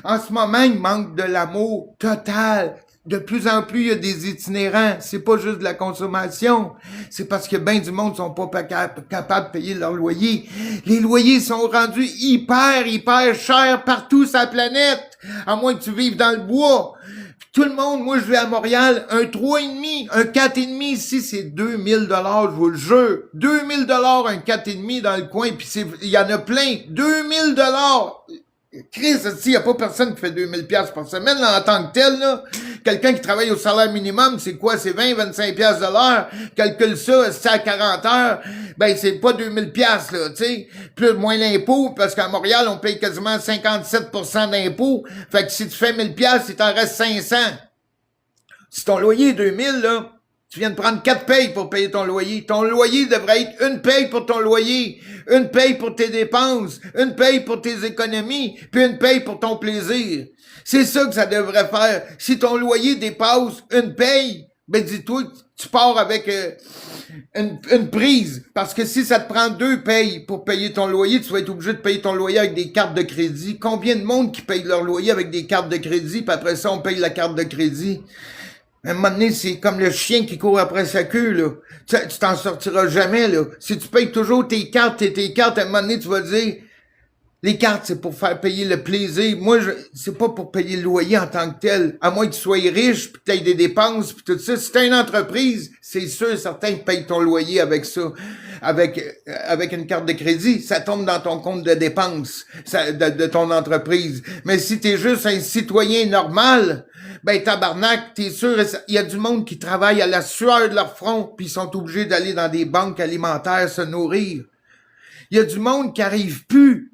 En ce moment, il manque de l'amour total. De plus en plus, il y a des itinérants. C'est pas juste de la consommation. C'est parce que ben du monde sont pas capables de payer leur loyer. Les loyers sont rendus hyper chers partout sur la planète. À moins que tu vives dans le bois. Tout le monde, moi je vais à Montréal, un 3,5, un 4,5 ici, c'est 2000 $, je vous le jure. 2000 $, un 4,5 dans le coin, puis il y en a plein. 2000 $. Chris, il n'y a pas personne qui fait 2000 $ par semaine, là, en tant que tel, là. Quelqu'un qui travaille au salaire minimum, c'est quoi? C'est 20-25 $ de l'heure. Calcule ça, c'est à 40 heures. Ben, c'est pas 2000 $, là, tu sais. Plus, moins l'impôt, parce qu'à Montréal, on paye quasiment 57% d'impôt. Fait que si tu fais 1000 $, il t'en reste 500. Si ton loyer est 2000, là, tu viens de prendre 4 payes pour payer ton loyer. Ton loyer devrait être une paye pour ton loyer, une paye pour tes dépenses, une paye pour tes économies, puis une paye pour ton plaisir. C'est ça que ça devrait faire. Si ton loyer dépasse une paye, ben dis-toi, tu pars avec une prise. Parce que si ça te prend 2 payes pour payer ton loyer, tu vas être obligé de payer ton loyer avec des cartes de crédit. Combien de monde qui paye leur loyer avec des cartes de crédit, puis après ça, on paye la carte de crédit? À un moment donné, c'est comme le chien qui court après sa queue, là. Tu t'en sortiras jamais, là. Si tu payes toujours tes cartes, à un moment donné, tu vas dire, les cartes, c'est pour faire payer le plaisir. Moi, c'est pas pour payer le loyer en tant que tel. À moins que tu sois riche, puis que tu aies des dépenses, puis tout ça. Si t'as une entreprise, c'est sûr, certain que tu payes ton loyer avec ça. Avec une carte de crédit, ça tombe dans ton compte de dépenses de ton entreprise. Mais si t'es juste un citoyen normal, ben tabarnak, t'es sûr, il y a du monde qui travaille à la sueur de leur front, puis ils sont obligés d'aller dans des banques alimentaires se nourrir. Il y a du monde qui arrive plus,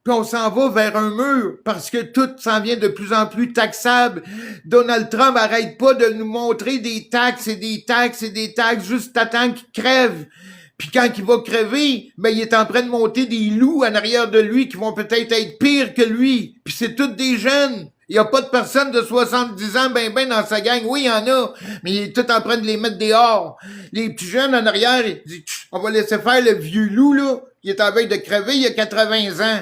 puis on s'en va vers un mur, parce que tout s'en vient de plus en plus taxable. Donald Trump arrête pas de nous montrer des taxes et des taxes et des taxes, juste à temps qu'il crève. Puis quand il va crever, ben il est en train de monter des loups en arrière de lui qui vont peut-être être pires que lui. Puis c'est tous des jeunes. Il y a pas de personne de 70 ans ben dans sa gang. Oui, il y en a, mais il est tout en train de les mettre dehors. Les petits jeunes en arrière, ils disent, on va laisser faire le vieux loup, là. Il est en veille de crever, il a 80 ans.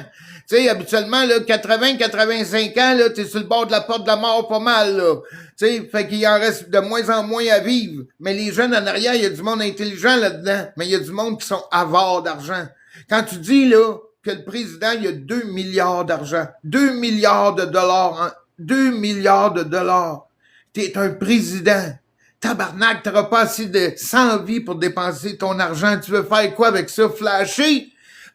Tu sais, habituellement, là, 80-85 ans, là, t'es sur le bord de la porte de la mort pas mal, là. Tu sais, fait qu'il en reste de moins en moins à vivre. Mais les jeunes en arrière, il y a du monde intelligent là-dedans. Mais il y a du monde qui sont avares d'argent. Quand tu dis, là, que le président, il y a 2 milliards d'argent. 2 milliards de dollars, hein? 2 milliards de dollars. T'es un président. Tabarnak, t'auras pas assez de 100 vies pour dépenser ton argent. Tu veux faire quoi avec ça? Flasher?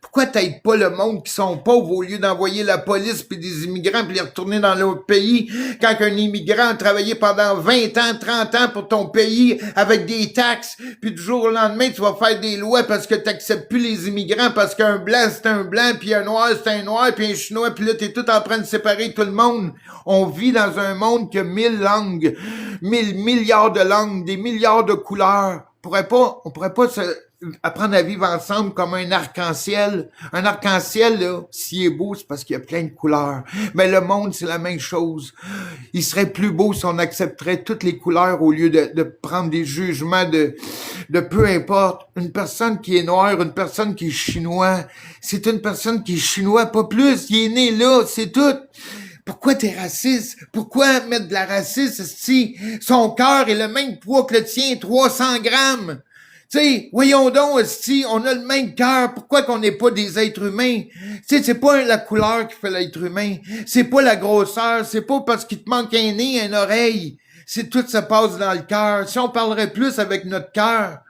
Pourquoi t'aides pas le monde qui sont pauvres au lieu d'envoyer la police puis des immigrants puis les retourner dans leur pays quand un immigrant a travaillé pendant 20 ans, 30 ans pour ton pays avec des taxes puis du jour au lendemain tu vas faire des lois parce que t'acceptes plus les immigrants parce qu'un blanc c'est un blanc puis un noir c'est un noir puis un chinois puis là t'es tout en train de séparer tout le monde. On vit dans un monde qui a 1000 langues, 1000 milliards de langues, des milliards de couleurs. On pourrait pas apprendre à vivre ensemble comme un arc-en-ciel. Un arc-en-ciel, là, s'il est beau, c'est parce qu'il y a plein de couleurs. Mais le monde, c'est la même chose. Il serait plus beau si on accepterait toutes les couleurs au lieu de prendre des jugements de peu importe. Une personne qui est noire, une personne qui est chinois, c'est une personne qui est chinois, pas plus. Il est né là, c'est tout. Pourquoi t'es raciste? Pourquoi mettre de la racisme si son cœur est le même poids que le tien, 300 grammes? Tu sais, voyons donc, si on a le même cœur, pourquoi qu'on n'est pas des êtres humains? Tu sais, c'est pas la couleur qui fait l'être humain. C'est pas la grosseur. C'est pas parce qu'il te manque un nez, une oreille. C'est tout se passe dans le cœur. Si on parlerait plus avec notre cœur,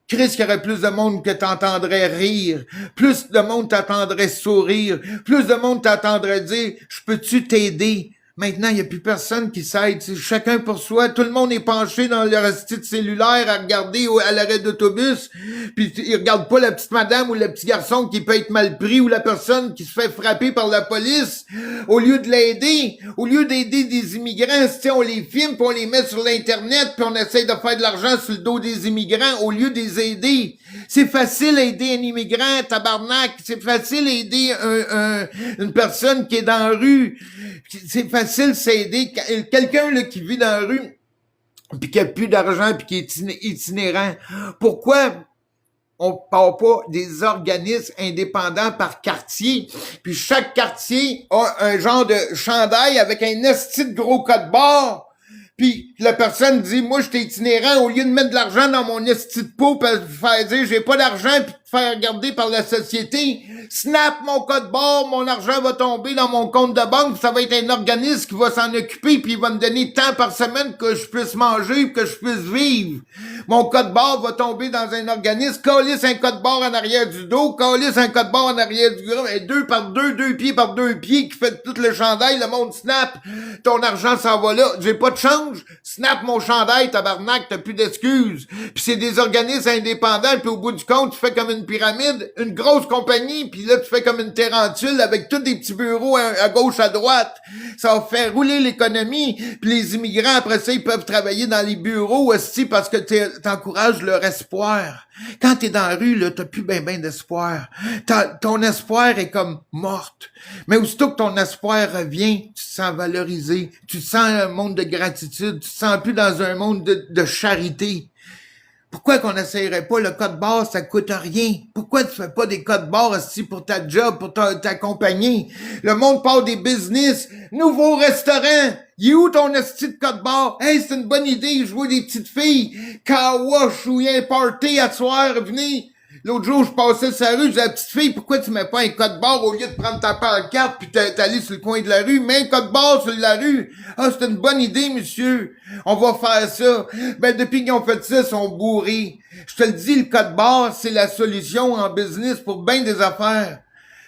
Christ, qu'il y aurait plus de monde que t'entendrais rire. Plus de monde t'entendrait sourire. Plus de monde t'entendrait dire, je peux-tu t'aider? Maintenant, il n'y a plus personne qui s'aide. C'est chacun pour soi. Tout le monde est penché dans leur petite cellulaire à regarder à l'arrêt d'autobus. Puis ils regardent pas la petite madame ou le petit garçon qui peut être mal pris ou la personne qui se fait frapper par la police. Au lieu de l'aider, au lieu d'aider des immigrants, on les filme puis on les met sur l'Internet puis on essaie de faire de l'argent sur le dos des immigrants au lieu de les aider. C'est facile d'aider un immigrant, tabarnak. C'est facile d'aider une personne qui est dans la rue. C'est facile s'aider. Quelqu'un là, qui vit dans la rue puis qui a plus d'argent puis qui est itinérant. Pourquoi on part pas des organismes indépendants par quartier? Puis chaque quartier a un genre de chandail avec un esti de gros code-barre. Puis la personne dit, moi, je suis itinérant, au lieu de mettre de l'argent dans mon esti de peau pour faire dire, j'ai pas d'argent, puis te faire regarder par la société, snap mon code barre, mon argent va tomber dans mon compte de banque, ça va être un organisme qui va s'en occuper, puis il va me donner tant par semaine que je puisse manger, que je puisse vivre. Mon code barre va tomber dans un organisme, calisse un code barre en arrière du dos, calisse un code barre en arrière du gras, et 2 pieds par 2 pieds qui fait tout le chandail, le monde snap, ton argent s'en va là, j'ai pas de change, snap mon chandail, tabarnak, t'as plus d'excuses. Puis c'est des organismes indépendants, puis au bout du compte, tu fais comme une pyramide, une grosse compagnie, puis là, tu fais comme une tarentule avec tous des petits bureaux à gauche, à droite. Ça va faire rouler l'économie, puis les immigrants, après ça, ils peuvent travailler dans les bureaux aussi parce que t'encourages leur espoir. Quand t'es dans la rue, là, t'as plus ben d'espoir. Ton espoir est comme morte. Mais aussitôt que ton espoir revient, tu te sens valorisé. Tu te sens un monde de gratitude. Tu te sens plus dans un monde de charité. Pourquoi qu'on n'essayerait pas le code barre, ça coûte rien? Pourquoi tu fais pas des codes barres aussi pour ta job, pour ta compagnie? Le monde parle des business. Nouveau restaurant. Il est où ton esti de code barre? Hey, c'est une bonne idée, je vois des petites filles. Kawash ou un party à soir, venez. L'autre jour, je passais sur la rue, je disais à la petite fille, pourquoi tu mets pas un code barre au lieu de prendre ta pancarte puis t'aller sur le coin de la rue? Mets un code barre sur la rue. Ah, c'est une bonne idée, monsieur. On va faire ça. Ben, depuis qu'ils ont fait ça, ils sont bourrés. Je te le dis, le code barre, c'est la solution en business pour bien des affaires.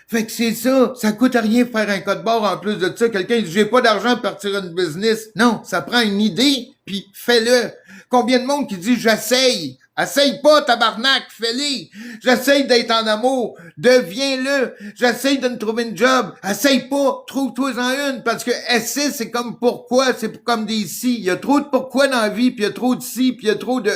Fait que c'est ça. Ça coûte rien de faire un code barre en plus de ça. Quelqu'un dit, j'ai pas d'argent pour partir une business. Non, ça prend une idée puis fais-le. Combien de monde qui dit, j'essaye? Essaye pas, tabarnak, fais-le. J'essaye d'être en amour, deviens-le. J'essaye de me trouver une job. Essaye pas, trouve-toi-en une, parce que essayer, c'est comme pourquoi, c'est comme des si. Il y a trop de pourquoi dans la vie, puis il y a trop de si, puis il y a trop de...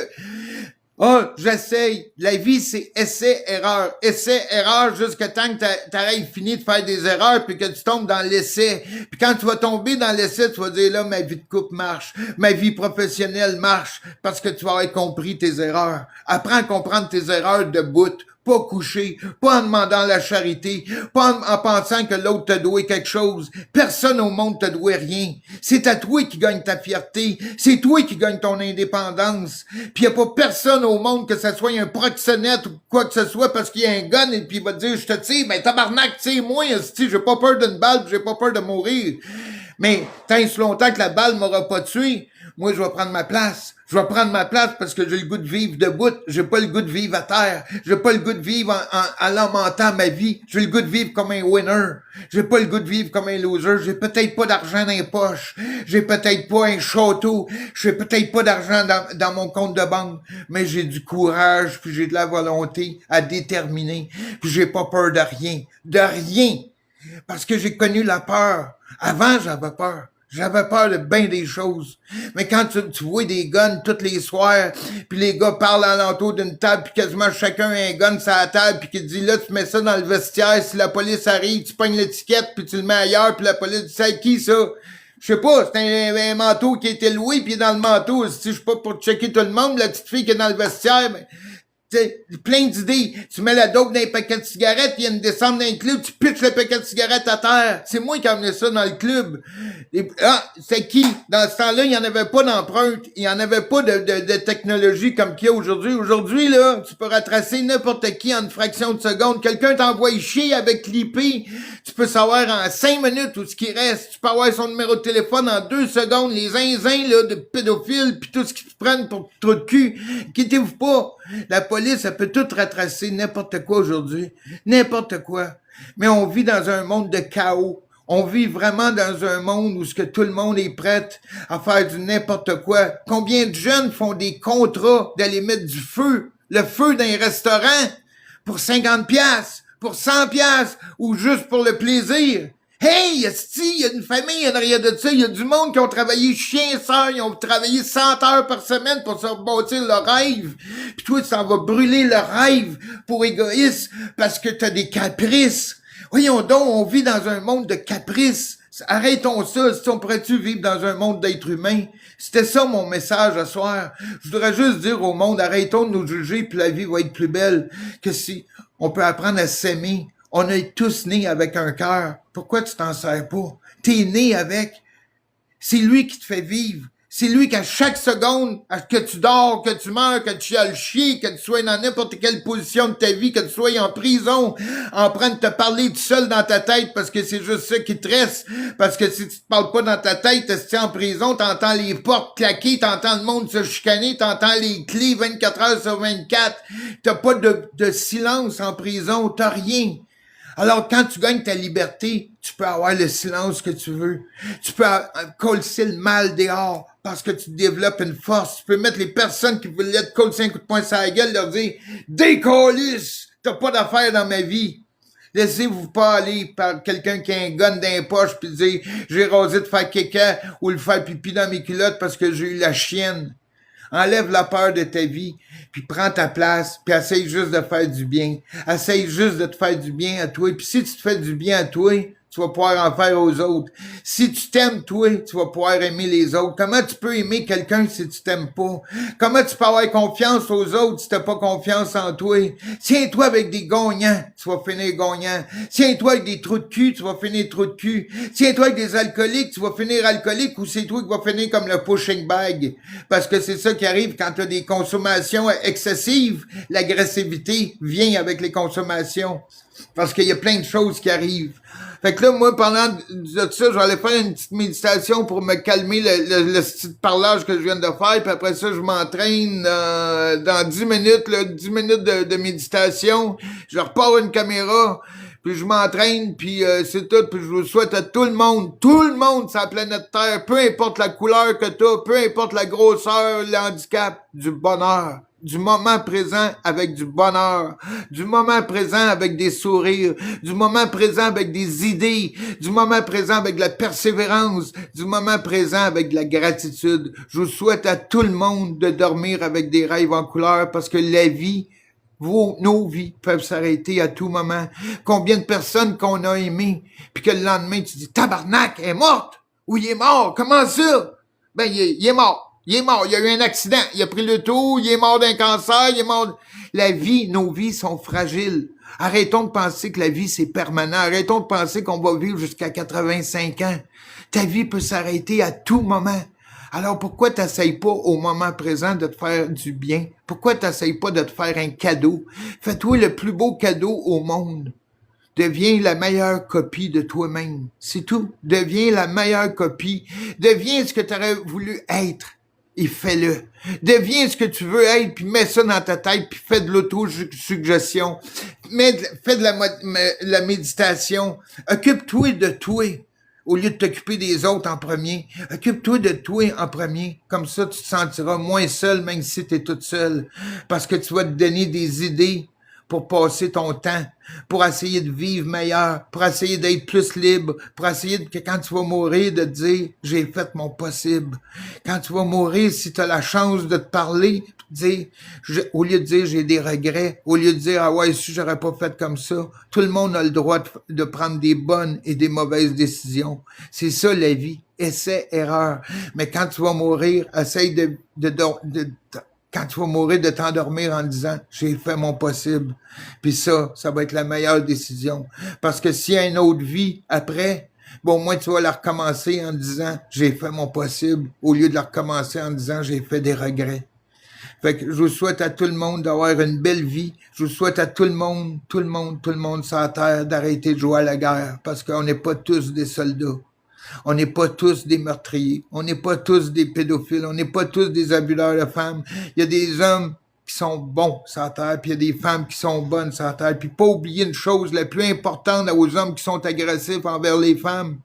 j'essaye. La vie, c'est essai-erreur. Essai-erreur jusqu'à temps que t'arrives fini de faire des erreurs puis que tu tombes dans l'essai. Puis quand tu vas tomber dans l'essai, tu vas dire là, ma vie de couple marche. Ma vie professionnelle marche parce que tu vas avoir compris tes erreurs. Apprends à comprendre tes erreurs de bout. pas coucher, pas en demandant la charité, pas en pensant que l'autre te doit quelque chose. Personne au monde te doit rien. C'est à toi qui gagne ta fierté, c'est toi qui gagne ton indépendance. Puis y a pas personne au monde, que ça soit un proxénète ou quoi que ce soit, parce qu'il y a un gun et puis il va te dire, je te tire, ben tabarnak, tire-moi, j'ai pas peur d'une balle, j'ai pas peur de mourir. Mais tant si longtemps que la balle m'aura pas tué, moi je vais prendre ma place. Je vais prendre ma place parce que j'ai le goût de vivre debout. J'ai pas le goût de vivre à terre. J'ai pas le goût de vivre en lamentant ma vie. J'ai le goût de vivre comme un winner. J'ai pas le goût de vivre comme un loser. J'ai peut-être pas d'argent dans les poches. J'ai peut-être pas un château. J'ai peut-être pas d'argent dans mon compte de banque. Mais j'ai du courage puis j'ai de la volonté à déterminer. Puis j'ai pas peur de rien. De rien. Parce que j'ai connu la peur. Avant, j'avais peur. J'avais peur de bien des choses. Mais quand tu vois des guns tous les soirs, puis les gars parlent alentour d'une table, puis quasiment chacun a un gun sur la table, puis qui dit là, tu mets ça dans le vestiaire, si la police arrive, tu pognes l'étiquette, puis tu le mets ailleurs, puis la police dit c'est qui ça? Je sais pas, c'est un manteau qui a été loué, puis dans le manteau, si je suis pas pour checker tout le monde, la petite fille qui est dans le vestiaire, ben, t'sais, plein d'idées. Tu mets la dope dans un paquet de cigarettes, il y a une descente dans un club, tu pitches le paquet de cigarettes à terre. C'est moi qui ai amené ça dans le club. C'est qui? Dans ce temps-là, il n'y en avait pas d'empreinte. Il n'y en avait pas de technologie comme qu'il y a aujourd'hui. Aujourd'hui, là, tu peux retracer n'importe qui en une fraction de seconde. Quelqu'un t'envoie chier avec l'IP. Tu peux savoir en 5 minutes où ce qui reste. Tu peux avoir son numéro de téléphone en 2 secondes. Les zinzins, là, de pédophiles, puis tout ce qu'ils te prennent pour trou de cul. Inquiétez-vous pas. La police, elle peut tout retracer n'importe quoi aujourd'hui. N'importe quoi. Mais on vit dans un monde de chaos. On vit vraiment dans un monde où ce que tout le monde est prêt à faire du n'importe quoi. Combien de jeunes font des contrats d'aller mettre du feu, le feu dans un restaurant pour 50$, pour 100$ ou juste pour le plaisir? Hey, il y a une famille en arrière de ça, il y a du monde qui ont travaillé chien sœur, ils ont travaillé 100 heures par semaine pour se rebâtir leur rêve. Puis toi, tu t'en vas brûler leur rêve pour égoïsme parce que t'as des caprices. Voyons donc, on vit dans un monde de caprices. Arrêtons ça, si on pourrait-tu vivre dans un monde d'êtres humains? C'était ça mon message ce soir. Je voudrais juste dire au monde, arrêtons de nous juger puis la vie va être plus belle que si on peut apprendre à s'aimer. On est tous nés avec un cœur. Pourquoi tu t'en sers pas? T'es né avec. C'est lui qui te fait vivre. C'est lui qu'à chaque seconde, que tu dors, que tu meurs, que tu as le chier, que tu sois dans n'importe quelle position de ta vie, que tu sois en prison, en train de te parler tout seul dans ta tête parce que c'est juste ça qui te reste. Parce que si tu te parles pas dans ta tête, t'es en prison, t'entends les portes claquer, t'entends le monde se chicaner, t'entends les clés 24 heures sur 24. T'as pas de silence en prison, t'as rien. Alors, quand tu gagnes ta liberté, tu peux avoir le silence que tu veux. Tu peux coller le mal dehors parce que tu développes une force. Tu peux mettre les personnes qui voulaient te coller un coup de poing sur la gueule, leur dire « Décollisse! T'as pas d'affaires dans ma vie! » Laissez-vous pas aller par quelqu'un qui a un gun dans les poches puis dire « J'ai rasé de faire caca ou le faire pipi dans mes culottes parce que j'ai eu la chienne. » Enlève la peur de ta vie, puis prends ta place, puis essaye juste de faire du bien. Essaye juste de te faire du bien à toi. Puis si tu te fais du bien à toi, tu vas pouvoir en faire aux autres. Si tu t'aimes, toi, tu vas pouvoir aimer les autres. Comment tu peux aimer quelqu'un si tu t'aimes pas? Comment tu peux avoir confiance aux autres si t'as pas confiance en toi? Tiens-toi avec des gagnants, tu vas finir gagnant. Tiens-toi avec des trous de cul, tu vas finir trous de cul. Tiens-toi avec des alcooliques, tu vas finir alcoolique ou c'est toi qui vas finir comme le pushing bag. Parce que c'est ça qui arrive quand tu as des consommations excessives. L'agressivité vient avec les consommations. Parce qu'il y a plein de choses qui arrivent. Fait que là, moi, pendant de ça, je vais aller faire une petite méditation pour me calmer le petit parlage que je viens de faire. Puis après ça, je m'entraîne dans 10 minutes, là, 10 minutes de méditation. Je repars une caméra, puis je m'entraîne, puis c'est tout. Puis je vous souhaite à tout le monde sur la planète Terre, peu importe la couleur que t'as, peu importe la grosseur, le handicap, du bonheur. Du moment présent avec du bonheur, du moment présent avec des sourires, du moment présent avec des idées, du moment présent avec de la persévérance, du moment présent avec de la gratitude. Je vous souhaite à tout le monde de dormir avec des rêves en couleur parce que la vie, nos vies peuvent s'arrêter à tout moment. Combien de personnes qu'on a aimées, puis que le lendemain tu dis « Tabarnak, elle est morte! » Ou « Il est mort! » Comment ça? Ben, il est mort. Il est mort, il y a eu un accident, il a pris le tour, il est mort d'un cancer, il est mort... La vie, nos vies sont fragiles. Arrêtons de penser que la vie, c'est permanent. Arrêtons de penser qu'on va vivre jusqu'à 85 ans. Ta vie peut s'arrêter à tout moment. Alors pourquoi t'essayes pas au moment présent de te faire du bien? Pourquoi t'essayes pas de te faire un cadeau? Fais-toi le plus beau cadeau au monde. Deviens la meilleure copie de toi-même. C'est tout. Deviens la meilleure copie. Deviens ce que tu aurais voulu être. Et fais-le. Deviens ce que tu veux être, puis mets ça dans ta tête, puis fais de l'autosuggestion. Fais de la méditation. Occupe-toi de toi, au lieu de t'occuper des autres en premier. Occupe-toi de toi en premier. Comme ça, tu te sentiras moins seul, même si tu es toute seule. Parce que tu vas te donner des idées pour passer ton temps, pour essayer de vivre meilleur, pour essayer d'être plus libre, pour essayer que quand tu vas mourir, de te dire « j'ai fait mon possible ». Quand tu vas mourir, si tu as la chance de te parler, dire, au lieu de dire « j'ai des regrets », au lieu de dire « ah ouais, si j'aurais pas fait comme ça », tout le monde a le droit de prendre des bonnes et des mauvaises décisions. C'est ça la vie, essai, erreur. Mais quand tu vas mourir, essaye quand tu vas mourir, de t'endormir en disant « j'ai fait mon possible ». Puis ça va être la meilleure décision. Parce que s'il y a une autre vie après, bon, au moins tu vas la recommencer en disant « j'ai fait mon possible » au lieu de la recommencer en disant « j'ai fait des regrets ». Fait que je vous souhaite à tout le monde d'avoir une belle vie. Je vous souhaite à tout le monde sur la terre d'arrêter de jouer à la guerre parce qu'on n'est pas tous des soldats. On n'est pas tous des meurtriers, on n'est pas tous des pédophiles, on n'est pas tous des abuseurs de femmes. Il y a des hommes qui sont bons sur la terre, puis il y a des femmes qui sont bonnes sur la terre. Puis pas oublier une chose, la plus importante aux hommes qui sont agressifs envers les femmes,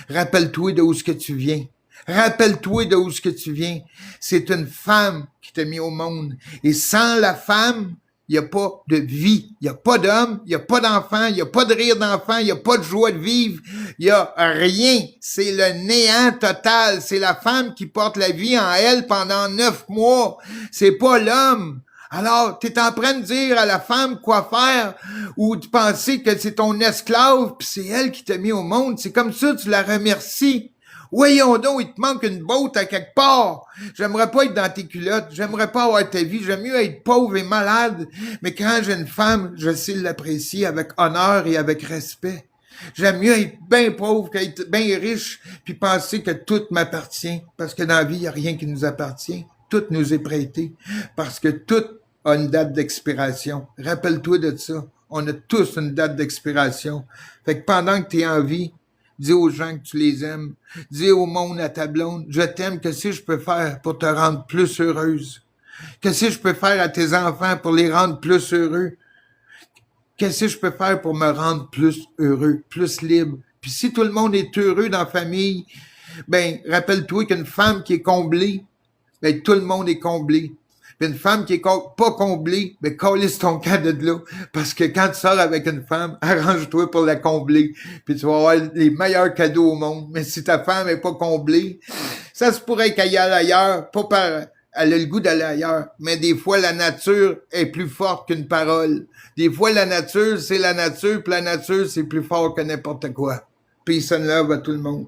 rappelle-toi de où ce que tu viens. Rappelle-toi de où ce que tu viens. C'est une femme qui t'a mis au monde. Et sans la femme, il n'y a pas de vie, il n'y a pas d'homme, il n'y a pas d'enfant, il n'y a pas de rire d'enfant, il n'y a pas de joie de vivre, il n'y a rien. C'est le néant total. C'est la femme qui porte la vie en elle pendant 9 mois. C'est pas l'homme. Alors, tu es en train de dire à la femme quoi faire ou de penser que c'est ton esclave puis c'est elle qui t'a mis au monde. C'est comme ça que tu la remercies. Voyons donc, il te manque une botte à quelque part. J'aimerais pas être dans tes culottes, j'aimerais pas avoir ta vie, j'aime mieux être pauvre et malade. Mais quand j'ai une femme, je sais l'apprécier avec honneur et avec respect. J'aime mieux être bien pauvre qu'être bien riche, puis penser que tout m'appartient. Parce que dans la vie, il n'y a rien qui nous appartient. Tout nous est prêté. Parce que tout a une date d'expiration. Rappelle-toi de ça. On a tous une date d'expiration. Fait que pendant que tu es en vie, dis aux gens que tu les aimes. Dis au monde, à ta blonde, je t'aime, qu'est-ce que je peux faire pour te rendre plus heureuse? Qu'est-ce que je peux faire à tes enfants pour les rendre plus heureux? Qu'est-ce que je peux faire pour me rendre plus heureux, plus libre? Puis si tout le monde est heureux dans la famille, ben, rappelle-toi qu'une femme qui est comblée, ben, tout le monde est comblé. Puis une femme qui est pas comblée, ben, calisse ton camp de là. Parce que quand tu sors avec une femme, arrange-toi pour la combler. Puis tu vas avoir les meilleurs cadeaux au monde. Mais si ta femme est pas comblée, ça se pourrait qu'elle y aille ailleurs, pas par... Elle a le goût d'aller ailleurs. Mais des fois, la nature est plus forte qu'une parole. Des fois, la nature, c'est la nature, puis la nature, c'est plus fort que n'importe quoi. Peace and love à tout le monde.